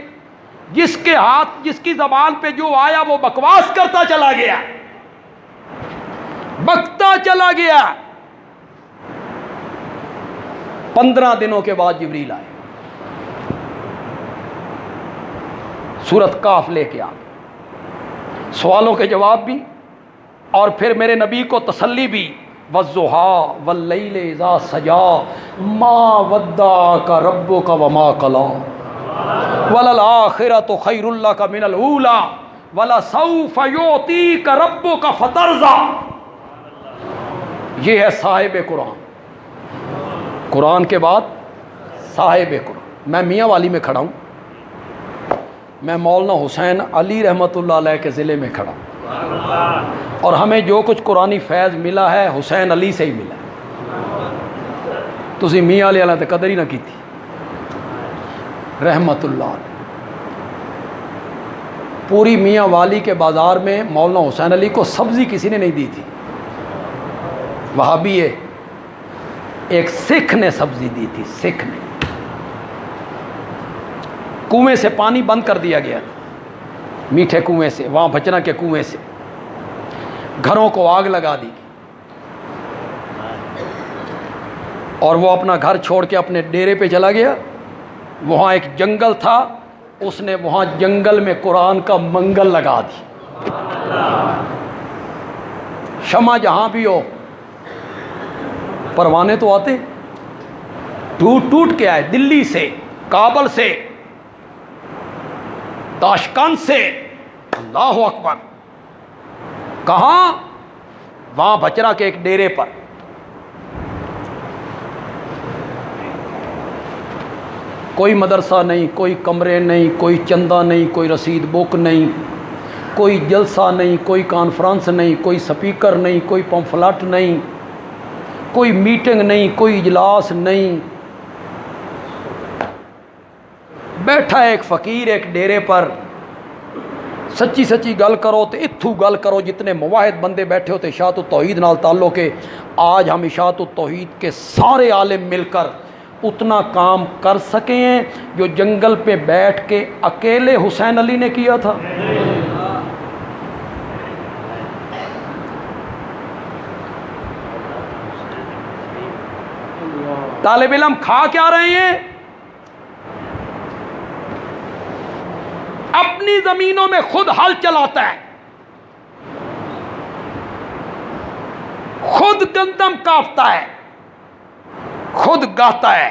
جس کے ہاتھ، جس کی زبان پہ جو آیا وہ بکواس کرتا چلا گیا، بکتا چلا گیا۔ 15 دنوں کے بعد جبریل آئے، سورۃ کاف لے کے آ گئے، سوالوں کے جواب بھی، اور پھر میرے نبی کو تسلی بھی، والضحیٰ واللیل اذا سجا ما ودعک ربک وما قلی وللآخرۃ خیر لک من الاولی ولسوف یعطیک ربک فترضی۔ یہ ہے صاحب قرآن۔ قرآن کے بعد صاحب قرآن۔ میں میاں والی میں کھڑا ہوں، میں مولانا حسین علی رحمۃ اللہ علیہ کے ضلع میں کھڑا ہوں، اور ہمیں جو کچھ قرآنی فیض ملا ہے حسین علی سے ہی ملا ہے۔ تسی میاں علی علیہ تے قدر ہی نہ کی تھی، رحمت اللہ علیہ۔ پوری میاں والی کے بازار میں مولانا حسین علی کو سبزی کسی نے نہیں دی تھی، وہابی ہے، ایک سکھ نے سبزی دی تھی، سکھ نے۔ کنویں سے پانی بند کر دیا گیا تھا، میٹھے کنویں سے، وہاں بچنا کے کنویں سے، گھروں کو آگ لگا دی، اور وہ اپنا گھر چھوڑ کے اپنے ڈیرے پہ چلا گیا۔ وہاں ایک جنگل تھا، اس نے وہاں جنگل میں قرآن کا منگل لگا دی۔ شمع جہاں بھی ہو، پروانے تو آتے، ٹوٹ ٹوٹ کے آئے، دلی سے، کابل سے، تاشکند سے، اللہ اکبر۔ کہاں؟ وہاں بچرا کے ایک ڈیرے پر۔ کوئی مدرسہ نہیں، کوئی کمرے نہیں، کوئی چندہ نہیں، کوئی رسید بک نہیں، کوئی جلسہ نہیں، کوئی کانفرنس نہیں، کوئی سپیکر نہیں، کوئی پمفلٹ نہیں، کوئی میٹنگ نہیں، کوئی اجلاس نہیں۔ بیٹھا ایک فقیر ایک ڈیرے پر، سچی سچی گل کرو تو اتھو گل کرو، جتنے مواحد بندے بیٹھے ہوتے اشاعت التوحید نال تعلق ہے۔ آج ہم اشاعت التوحید کے سارے عالم مل کر اتنا کام کر سکے ہیں جو جنگل پہ بیٹھ کے اکیلے حسین علی نے کیا تھا۔ طالب علم کھا کیا رہے ہیں؟ اپنی زمینوں میں خود ہل چلاتا ہے، خود گندم کاٹتا ہے، خود گاتا ہے،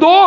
2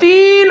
3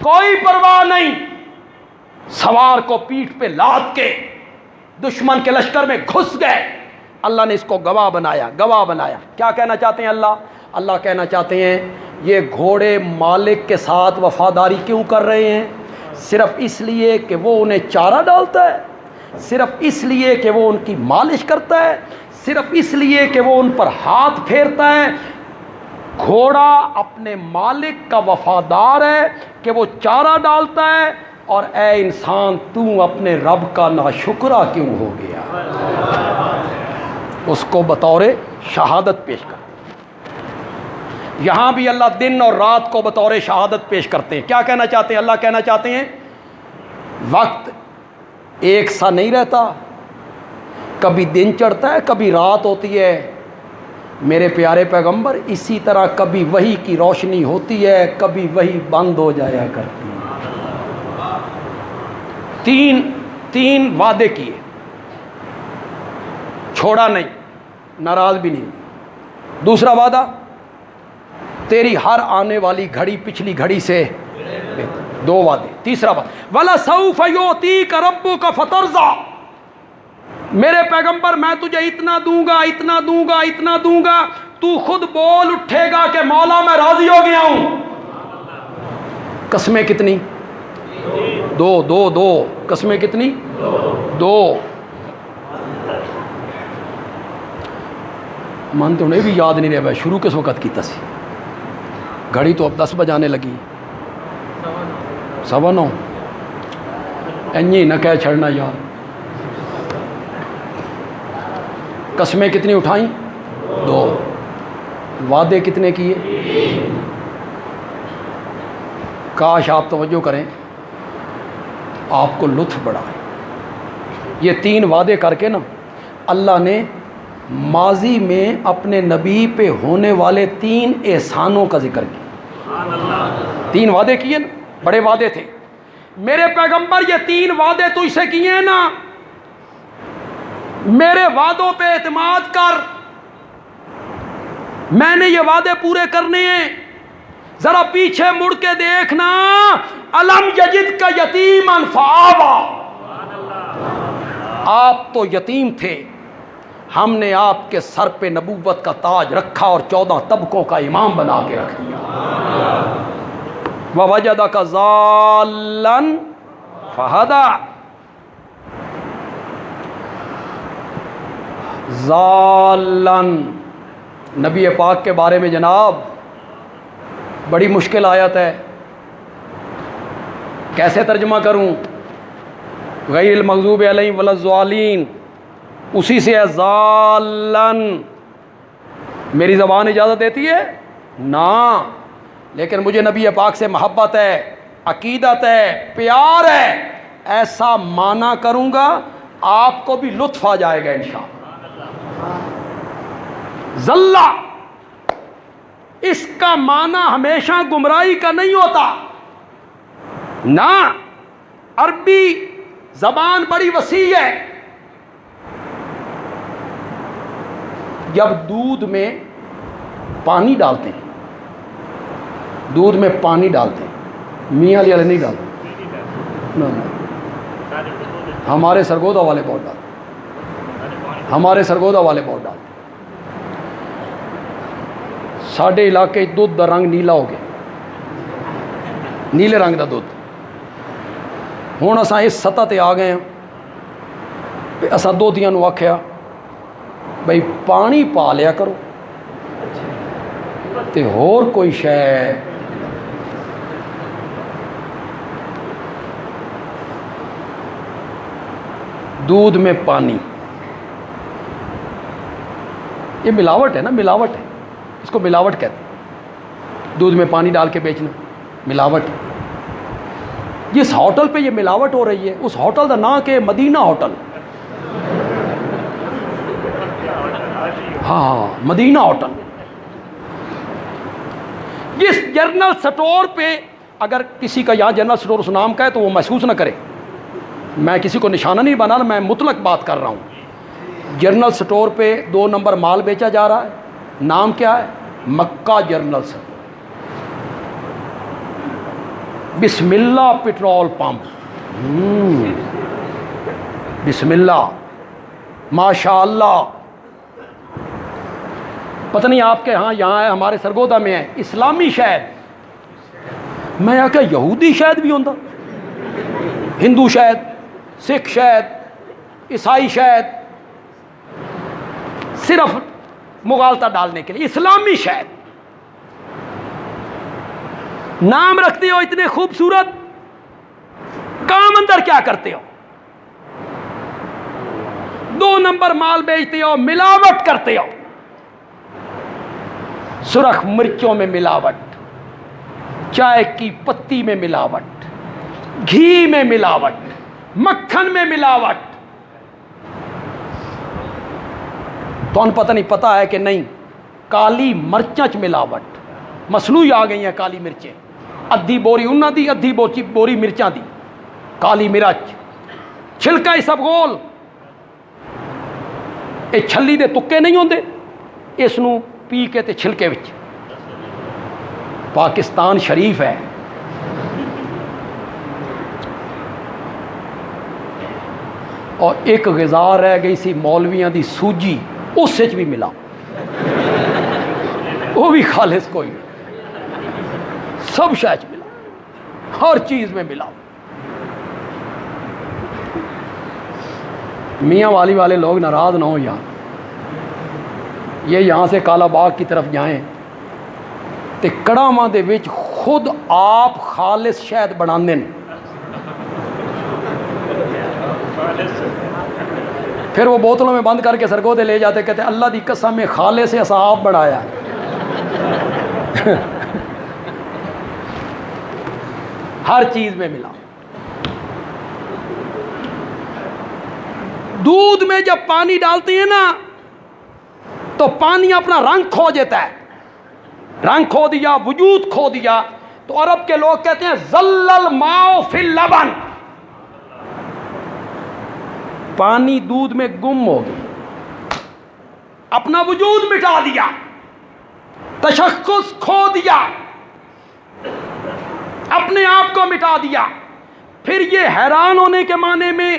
کوئی پرواہ نہیں، سوار کو پیٹھ پہ لاد کے دشمن کے لشکر میں گھس گئے، اللہ نے اس کو گواہ بنایا، گواہ بنایا۔ کیا کہنا چاہتے ہیں اللہ کہنا چاہتے ہیں یہ گھوڑے مالک کے ساتھ وفاداری کیوں کر رہے ہیں؟ صرف اس لیے کہ وہ انہیں چارہ ڈالتا ہے، صرف اس لیے کہ وہ ان کی مالش کرتا ہے، صرف اس لیے کہ وہ ان پر ہاتھ پھیرتا ہے۔ گھوڑا اپنے مالک کا وفادار ہے کہ وہ چارہ ڈالتا ہے، اور اے انسان تو اپنے رب کا ناشکرا کیوں ہو گیا؟ اس کو بطور شہادت پیش کر۔ یہاں بھی اللہ دن اور رات کو بطور شہادت پیش کرتے ہیں۔ کیا کہنا چاہتے ہیں؟ اللہ کہنا چاہتے ہیں وقت ایک سا نہیں رہتا، کبھی دن چڑھتا ہے کبھی رات ہوتی ہے، میرے پیارے پیغمبر اسی طرح کبھی وحی کی روشنی ہوتی ہے کبھی وحی بند ہو جایا کرتی ہے۔ تین وعدے کیے، چھوڑا نہیں، ناراض بھی نہیں۔ دوسرا وعدہ تیری ہر آنے والی گھڑی پچھلی گھڑی سے بہتر، 2 وعدے۔ تیسرا وعدہ وَلَسَوْفَ يُعْطِيكَ رَبُّكَ فَتَرْضَىٰ، میرے پیغمبر میں تجھے اتنا دوں گا، اتنا دوں گا، اتنا دوں گا، تو خود بول اٹھے گا کہ مولا میں راضی ہو گیا ہوں۔ قسمیں کتنی؟ 2 قسمیں کتنی؟ 2۔ من تو انہیں بھی یاد نہیں رہا شروع کس وقت کی تسی، گھڑی تو اب 10 بجانے لگی، 9:15۔ نہ کہہ چھڑنا یار۔ قسمیں کتنی اٹھائیں؟ 2۔ وعدے کتنے کیے؟ کاش آپ توجہ کریں، آپ کو لطف بڑا ہے۔ یہ 3 وعدے کر کے نا اللہ نے ماضی میں اپنے نبی پہ ہونے والے 3 احسانوں کا ذکر کیا۔ 3 وعدے کیے نا، بڑے وعدے تھے۔ میرے پیغمبر یہ 3 وعدے تجھ سے کیے ہیں نا، میرے وعدوں پہ اعتماد کر، میں نے یہ وعدے پورے کرنے ہیں۔ ذرا پیچھے مڑ کے دیکھنا، الم یجد کا یتیما فآویٰ، آپ تو یتیم تھے، ہم نے آپ کے سر پہ نبوت کا تاج رکھا اور 14 طبقوں کا امام بنا کے رکھ دیا۔ وَوَجَدَكَ ضَالًّا فَہَدَىٰ، ضالًا نبی پاک کے بارے میں جناب بڑی مشکل آیت ہے، کیسے ترجمہ کروں؟ غیر المغضوب علیہم ولا الضالین، اسی سے ہے ضالن۔ میری زبان اجازت دیتی ہے نا، لیکن مجھے نبی پاک سے محبت ہے، عقیدت ہے، پیار ہے، ایسا معنی کروں گا آپ کو بھی لطف آ جائے گا انشاءاللہ۔ ذلہ اس کا معنی ہمیشہ گمراہی کا نہیں ہوتا نا، عربی زبان بڑی وسیع ہے۔ جب دودھ میں پانی ڈالتے ہیں، دودھ میں پانی ڈالتے ہیں، میاں علی نہیں ڈالتے، ہمارے سرگودا والے بہت ڈالتے، ہمارے سرگودا والے بہت ڈالتے۔ ساڈے علاقے دودھ دا رنگ نیلا ہو گیا، نیلے رنگ دا دودھ۔ ہوں اساں اس سطح تے آ گئے ہیں، اساں دودھیاں نو آکھیا بھئی پانی پا لیا کرو تے ہور کوئی شے دودھ میں پانی، یہ ملاوٹ ہے نا، ملاوٹ ہے، اس کو ملاوٹ کہتے ہیں۔ دودھ میں پانی ڈال کے بیچنا ملاوٹ۔ جس ہوٹل پہ یہ ملاوٹ ہو رہی ہے اس ہوٹل کا نام کہ مدینہ ہوٹل، ہاں مدینہ ہوٹل۔ جس جنرل سٹور پہ، اگر کسی کا یہاں جنرل سٹور اس نام کا ہے تو وہ محسوس نہ کرے، میں کسی کو نشانہ نہیں بنانا، میں مطلق بات کر رہا ہوں۔ جنرل سٹور پہ 2 نمبر مال بیچا جا رہا ہے، نام کیا ہے؟ مکہ جنرل سٹور۔ بسم اللہ پٹرول پمپ، بسم اللہ، ماشاء اللہ۔ پتہ نہیں آپ کے ہاں یہاں ہے، ہمارے سرگودا میں ہے اسلامی شہد۔ میں کہا یہودی شہد بھی ہوتا، ہندو شہد، سکھ شہد، عیسائی شہد، صرف مغالطہ ڈالنے کے لیے اسلامی شہد۔ نام رکھتے ہو اتنے خوبصورت، کام اندر کیا کرتے ہو؟ 2 نمبر مال بیچتے ہو، ملاوٹ کرتے ہو، سرخ مرچوں میں ملاوٹ، چائے کی پتی میں ملاوٹ، گھی میں ملاوٹ، مکھن میں ملاوٹ۔ تو ان پتہ نہیں پتہ ہے کہ نہیں، کالی مرچیں ملاوٹ، مصنوعی آ گئی ہیں کالی مرچیں، ادھی بوری انہاں دی، ادھی بوری مرچاں دی، کالی مرچ، چھلکا ہی سب گول۔ یہ چھلی دے تکے نہیں ہوندے، اس نو پی کے تے چھلکے وچ۔ پاکستان شریف ہے، اور ایک غذا رہ گئی سی مولویاں دی سوجی، اس وچ بھی ملا، وہ بھی خالص کوئی نہیں، سب شاید ملا، ہر چیز میں ملا۔ میاں والی والے لوگ ناراض نہ ہو یار، یہ یہاں سے کالا باغ کی طرف جائیں تے کڑاواں دے وچ خود آپ خالص شہد بناندے ہیں، پھر وہ بوتلوں میں بند کر کے سرگودے لے جاتے، کہتے اللہ دی قسم میں خالص سے اصحاب بنایا۔ ہر چیز میں ملا۔ دودھ میں جب پانی ڈالتے ہیں نا تو پانی اپنا رنگ کھو دیتا ہے، رنگ کھو دیا، وجود کھو دیا، تو عرب کے لوگ کہتے ہیں ظل الماء فی اللبن، پانی دودھ میں گم ہو گیا، اپنا وجود مٹا دیا، تشخص کھو دیا، اپنے آپ کو مٹا دیا۔ پھر یہ حیران ہونے کے معنی میں،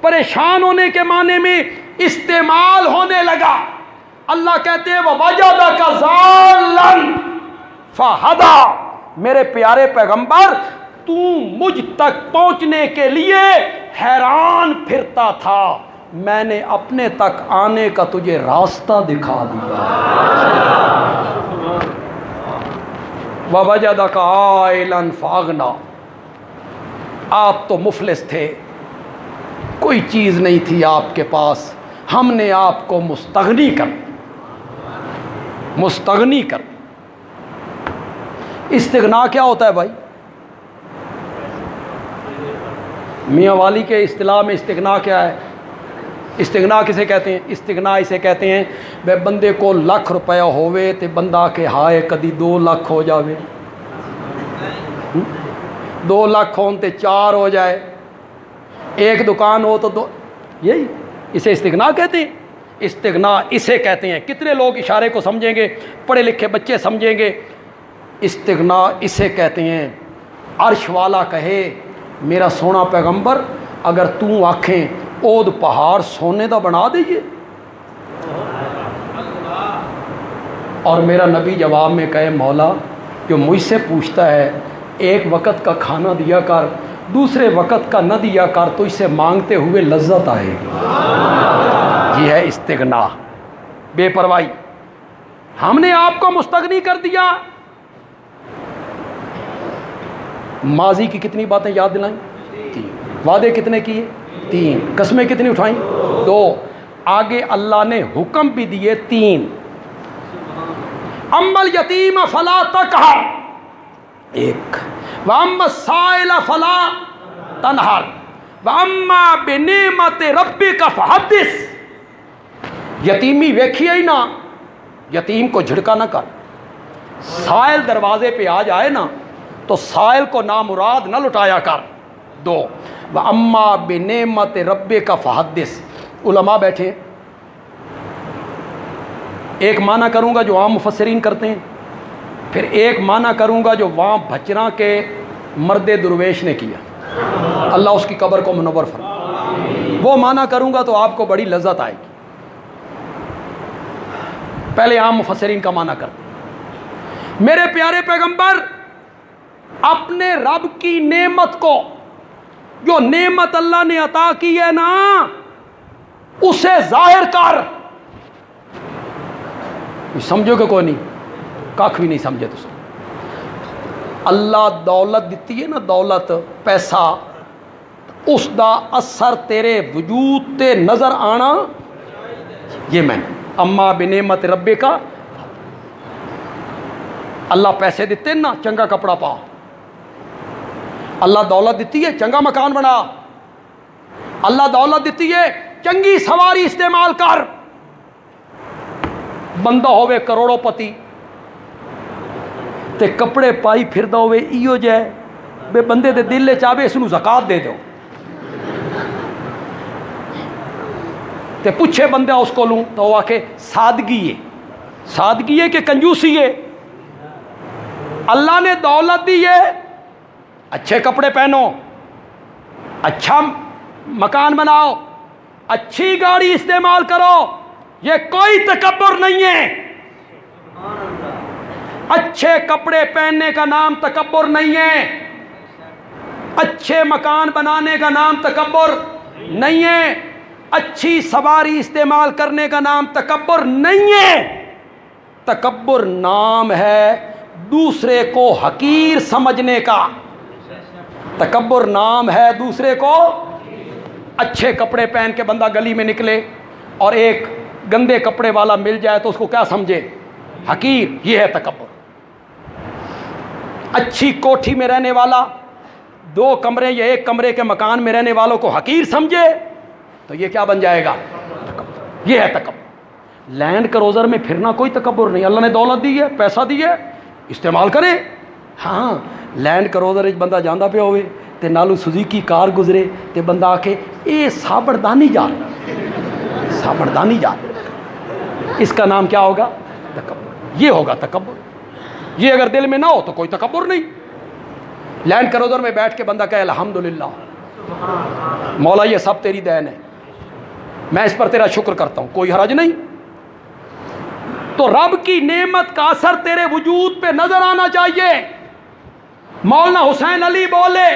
پریشان ہونے کے معنی میں استعمال ہونے لگا۔ اللہ کہتے ہیں وَوَجَدَكَ ضَالًّا فَهَدَىٰ، میرے پیارے پیغمبر تو مجھ تک پہنچنے کے لیے حیران پھرتا تھا، میں نے اپنے تک آنے کا تجھے راستہ دکھا دیا۔ وَوَجَدَكَ عَائِلًا فَأَغْنَىٰ، آپ تو مفلس تھے، کوئی چیز نہیں تھی آپ کے پاس، ہم نے آپ کو مستغنی کر استغنا کیا ہوتا ہے بھائی؟ میاں والی کے اصطلاح میں استغنا کیا ہے؟ استغنا کسے کہتے ہیں؟ استغنا اسے کہتے ہیں بے بندے کو لاکھ روپیہ ہوئے تے بندہ کے ہائے کدی 2 لاکھ ہو جاوے، 2 لاکھ ہون تے 4 ہو جائے، ایک دکان ہو تو 2، یہی اسے استغنا کہتے ہیں۔ استغنا اسے کہتے ہیں، کتنے لوگ اشارے کو سمجھیں گے، پڑھے لکھے بچے سمجھیں گے۔ استغنا اسے کہتے ہیں، عرش والا کہے میرا سونا پیغمبر اگر تو آکھیں اود پہاڑ سونے دا بنا دیجئے، اور میرا نبی جواب میں کہے مولا جو مجھ سے پوچھتا ہے ایک وقت کا کھانا دیا کر، دوسرے وقت کا نہ دیا کر، تو اسے مانگتے ہوئے لذت آئے گی۔ یہ ہے استغنا، بے پرواہی۔ ہم نے آپ کو مستغنی کر دیا۔ ماضی کی کتنی باتیں یاد دلائیں؟ 3۔ وعدے کتنے کیے؟ 3۔ قسمیں کتنی اٹھائیں؟ 2۔ آگے اللہ نے حکم بھی دیے 3۔ اما الیتیم فلا تقہر، 1۔ واما السائل فلا تنہر، واما بنعمت ربک فحدث۔ یتیمی ویکھی ہی نہ، یتیم کو جھڑکا نہ کر، سائل دروازے پہ آ جائے نا تو سائل کو نامراد نہ لٹایا کر۔ 2۔ واما بنعمت ربک فحدث۔ علماء بیٹھے، ایک معنی کروں گا جو عام مفسرین کرتے ہیں، پھر ایک معنی کروں گا جو وہاں بھچراں کے مرد درویش نے کیا، اللہ اس کی قبر کو منور فرمائے۔ وہ معنی کروں گا تو آپ کو بڑی لذت آئے گی۔ پہلے عام مفسرین کا معنی کرتے ہیں۔ میرے پیارے پیغمبر اپنے رب کی نعمت کو، جو نعمت اللہ نے عطا کی ہے نا، اسے ظاہر کر۔ سمجھو کہ کوئی نہیں، کھ بھی نہیں سمجھے تو اللہ دولت دیتی ہے نا، دولت پیسہ، اس دا اثر تیرے وجود تے نظر آنا، یہ میں نے اما بنعمت ربے کا۔ اللہ پیسے دیتے نا، چنگا کپڑا پا۔ اللہ دولت دیتی ہے، چنگا مکان بنا۔ اللہ دولت دیتی ہے، چنگی سواری استعمال کر۔ بندہ ہوئے کروڑوں پتی تے کپڑے پائی پھردا ہوئے ایو جائے بے بندے دے دل چاہے اس نو زکات دے دو تے پوچھے بندہ اس کو لوں تو وہ آکے سادگی ہے، سادگی ہے کہ کنجوسی ہے۔ اللہ نے دولت دی ہے، اچھے کپڑے پہنو، اچھا مکان بناؤ، اچھی گاڑی استعمال کرو، یہ کوئی تکبر نہیں ہے۔ اچھے کپڑے پہننے کا نام تکبر نہیں ہے، اچھے مکان بنانے کا نام تکبر نہیں ہے، اچھی سواری استعمال کرنے کا نام تکبر نہیں ہے۔ تکبر نام ہے دوسرے کو حقیر سمجھنے کا۔ تکبر نام ہے دوسرے کو، اچھے کپڑے پہن کے بندہ گلی میں نکلے اور ایک گندے کپڑے والا مل جائے تو اس کو کیا سمجھے؟ حقیر، یہ ہے تکبر۔ اچھی کوٹھی میں رہنے والا 2 کمرے یا 1 کمرے کے مکان میں رہنے والوں کو حقیر سمجھے تو یہ کیا بن جائے گا؟ تکبر، یہ ہے تکبر۔ لینڈ کروزر میں پھرنا کوئی تکبر نہیں، اللہ نے دولت دی ہے، پیسہ دی ہے، استعمال کرے۔ ہاں لینڈ کروزر بندہ جاندہ پہ ہوئے تے نالو سزوکی کار گزرے تے بندہ آکے اے سابردانی جا رہا، سابردانی جا رہا، اس کا نام کیا ہوگا؟ تکبر۔ یہ ہوگا تکبر۔ یہ اگر دل میں نہ ہو تو کوئی تکبر نہیں۔ لینڈ کروزر میں بیٹھ کے بندہ کہے الحمدللہ مولا یہ سب تیری دین ہے، میں اس پر تیرا شکر کرتا ہوں، کوئی حرج نہیں۔ تو رب کی نعمت کا اثر تیرے وجود پہ نظر آنا چاہیے۔ مولانا حسین علی بولے،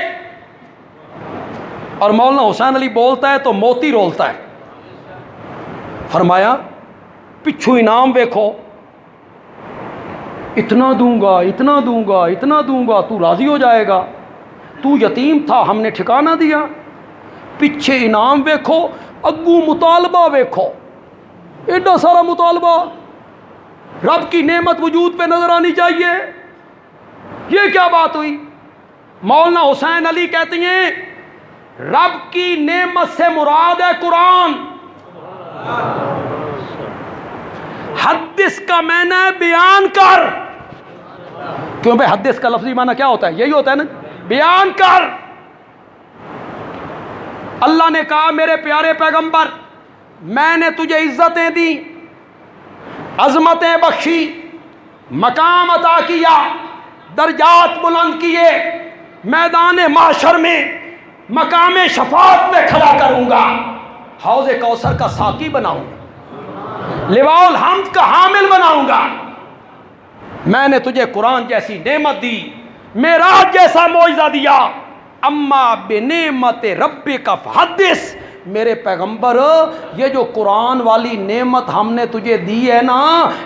اور مولانا حسین علی بولتا ہے تو موتی رولتا ہے۔ فرمایا پچھو انعام دیکھو، اتنا دوں گا، اتنا دوں گا، اتنا دوں گا، تو راضی ہو جائے گا، تو یتیم تھا ہم نے ٹھکانہ دیا۔ پیچھے انعام دیکھو، اگو مطالبہ دیکھو، ایڈا سارا مطالبہ۔ رب کی نعمت وجود پہ نظر آنی چاہیے۔ یہ کیا بات ہوئی؟ مولانا حسین علی کہتے ہیں رب کی نعمت سے مراد ہے قرآن۔ حدث کا معنی ہے بیان کر، کیوں بھائی حدث کا لفظی معنی کیا ہوتا ہے؟ یہی ہوتا ہے نا، بیان کر۔ اللہ نے کہا میرے پیارے پیغمبر میں نے تجھے عزتیں دی، عظمتیں بخشی، مقام عطا کیا، درجات بلند کیے، میدان محشر میں مقام شفاعت میں کھڑا کروں گا، حوض کوثر کا ساقی بناؤں گا، لواء الحمد کا حامل بناؤں گا۔ میں نے تجھے قرآن جیسی نعمت دی، معراج جیسا معجزہ دیا۔ اما بنعمت ربک فحدث، میرے پیغمبر یہ جو قرآن والی نعمت ہم نے تجھے دی ہے نا،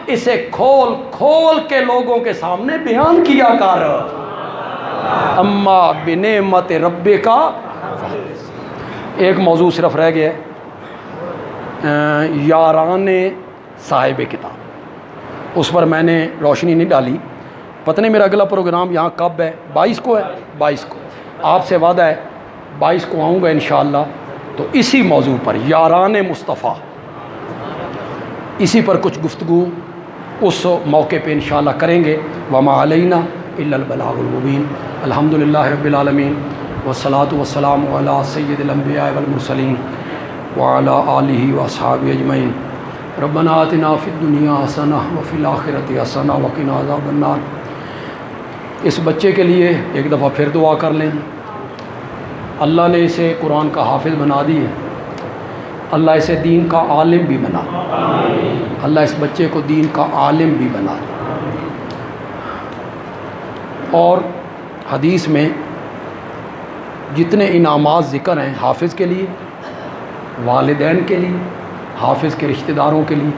اسے کھول کھول کے لوگوں کے سامنے بیان کیا کر۔ اما بنعمت ربک فحدث۔ ایک موضوع صرف رہ گیا ہے، یاران صاحب کتاب، اس پر میں نے روشنی نہیں ڈالی۔ پتہ نہیں میرا اگلا پروگرام یہاں کب ہے، 22 کو ہے، 22 کو آپ سے وعدہ ہے 22 کو آؤں گا انشاءاللہ۔ تو اسی موضوع پر یاران مصطفیٰ، اسی پر کچھ گفتگو اس موقع پہ انشاءاللہ کریں گے۔ وما علینا الا البلاغ المبین۔ الحمدللہ رب العالمین والصلاۃ والسلام علی سید الانبیاء والمرسلین وعلی آلہ واصحابہ اجمعین۔ ربنا آتنا فی الدنیا حسنہ وفی الآخرۃ حسنہ وقنا عذاب النار۔ اس بچے کے لیے ایک دفعہ پھر دعا کر لیں جی۔ اللہ نے اسے قرآن کا حافظ بنا دی ہے، اللہ اسے دین کا عالم بھی بنا دے، اللہ اس بچے کو دین کا عالم بھی بنا دے۔ اور حدیث میں جتنے انعامات ذکر ہیں حافظ کے لیے، والدین کے لیے، حافظ کے رشتہ داروں کے لیے،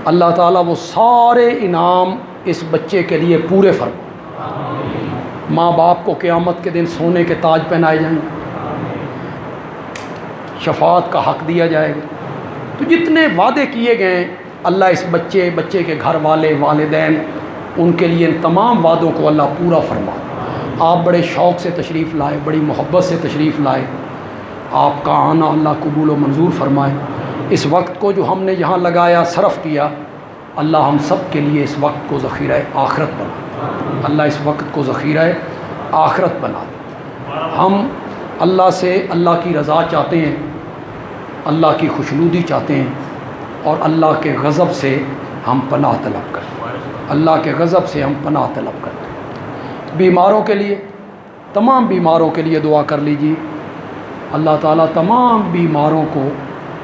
اللہ تعالیٰ وہ سارے انعام اس بچے کے لیے پورے فرما۔ ماں باپ کو قیامت کے دن سونے کے تاج پہنائے جائیں گے، شفاعت کا حق دیا جائے گا۔ تو جتنے وعدے کیے گئے ہیں اللہ اس بچے کے گھر والے، والدین، ان کے لیے ان تمام وعدوں کو اللہ پورا فرما۔ آپ بڑے شوق سے تشریف لائے، بڑی محبت سے تشریف لائے، آپ کا آنا اللہ قبول و منظور فرمائے۔ اس وقت کو جو ہم نے یہاں لگایا، صرف کیا، اللہ ہم سب کے لیے اس وقت کو ذخیرہ آخرت بنا، اللہ اس وقت کو ذخیرہ آخرت بنا دے۔ ہم اللہ سے اللہ کی رضا چاہتے ہیں، اللہ کی خوشنودی چاہتے ہیں، اور اللہ کے غضب سے ہم پناہ طلب کرتے ہیں، اللہ کے غضب سے ہم پناہ طلب کرتے ہیں۔ بیماروں کے لیے، تمام بیماروں کے لیے دعا کر لیجیے، اللہ تعالیٰ تمام بیماروں کو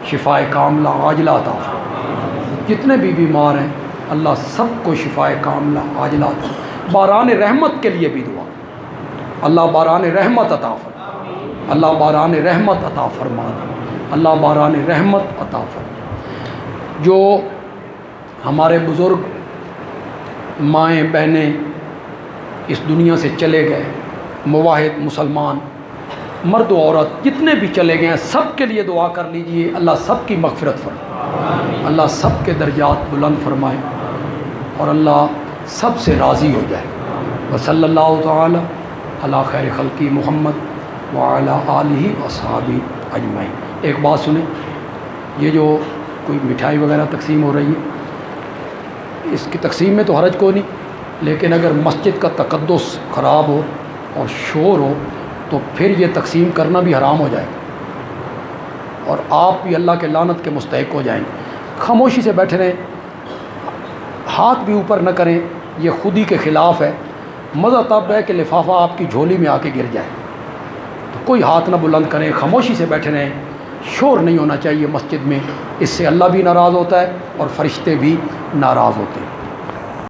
شفائے کاملہ عاجلہ عطا فرمائے۔ جتنے بھی بیمار ہیں اللہ سب کو شفائے کاملہ عاجلہ عطا فرمائے۔ باران رحمت کے لیے بھی دعا، اللہ باران رحمت عطا فرمائے، اللہ باران رحمت عطا فرما دے، اللہ باران رحمت عطا فرما۔ جو ہمارے بزرگ مائیں بہنیں اس دنیا سے چلے گئے، مواحد مسلمان مرد و عورت جتنے بھی چلے گئے ہیں، سب کے لیے دعا کر لیجئے، اللہ سب کی مغفرت فرمائے، اللہ سب کے درجات بلند فرمائے، اور اللہ سب سے راضی ہو جائے۔ وصلی اللہ تعالی علی خیر خلقی محمد وعلی آلہ وصحبہ اجمعین۔ ایک بات سنیں، یہ جو کوئی مٹھائی وغیرہ تقسیم ہو رہی ہے، اس کی تقسیم میں تو حرج کو نہیں، لیکن اگر مسجد کا تقدس خراب ہو اور شور ہو تو پھر یہ تقسیم کرنا بھی حرام ہو جائے گا، اور آپ بھی اللہ کے لعنت کے مستحق ہو جائیں گے۔ خاموشی سے بیٹھے رہیں، ہاتھ بھی اوپر نہ کریں، یہ خودی کے خلاف ہے۔ مزہ تب ہے کہ لفافہ آپ کی جھولی میں آ کے گر جائے، تو کوئی ہاتھ نہ بلند کریں، خاموشی سے بیٹھے رہیں، شور نہیں ہونا چاہیے مسجد میں، اس سے اللہ بھی ناراض ہوتا ہے اور فرشتے بھی ناراض ہوتے ہیں۔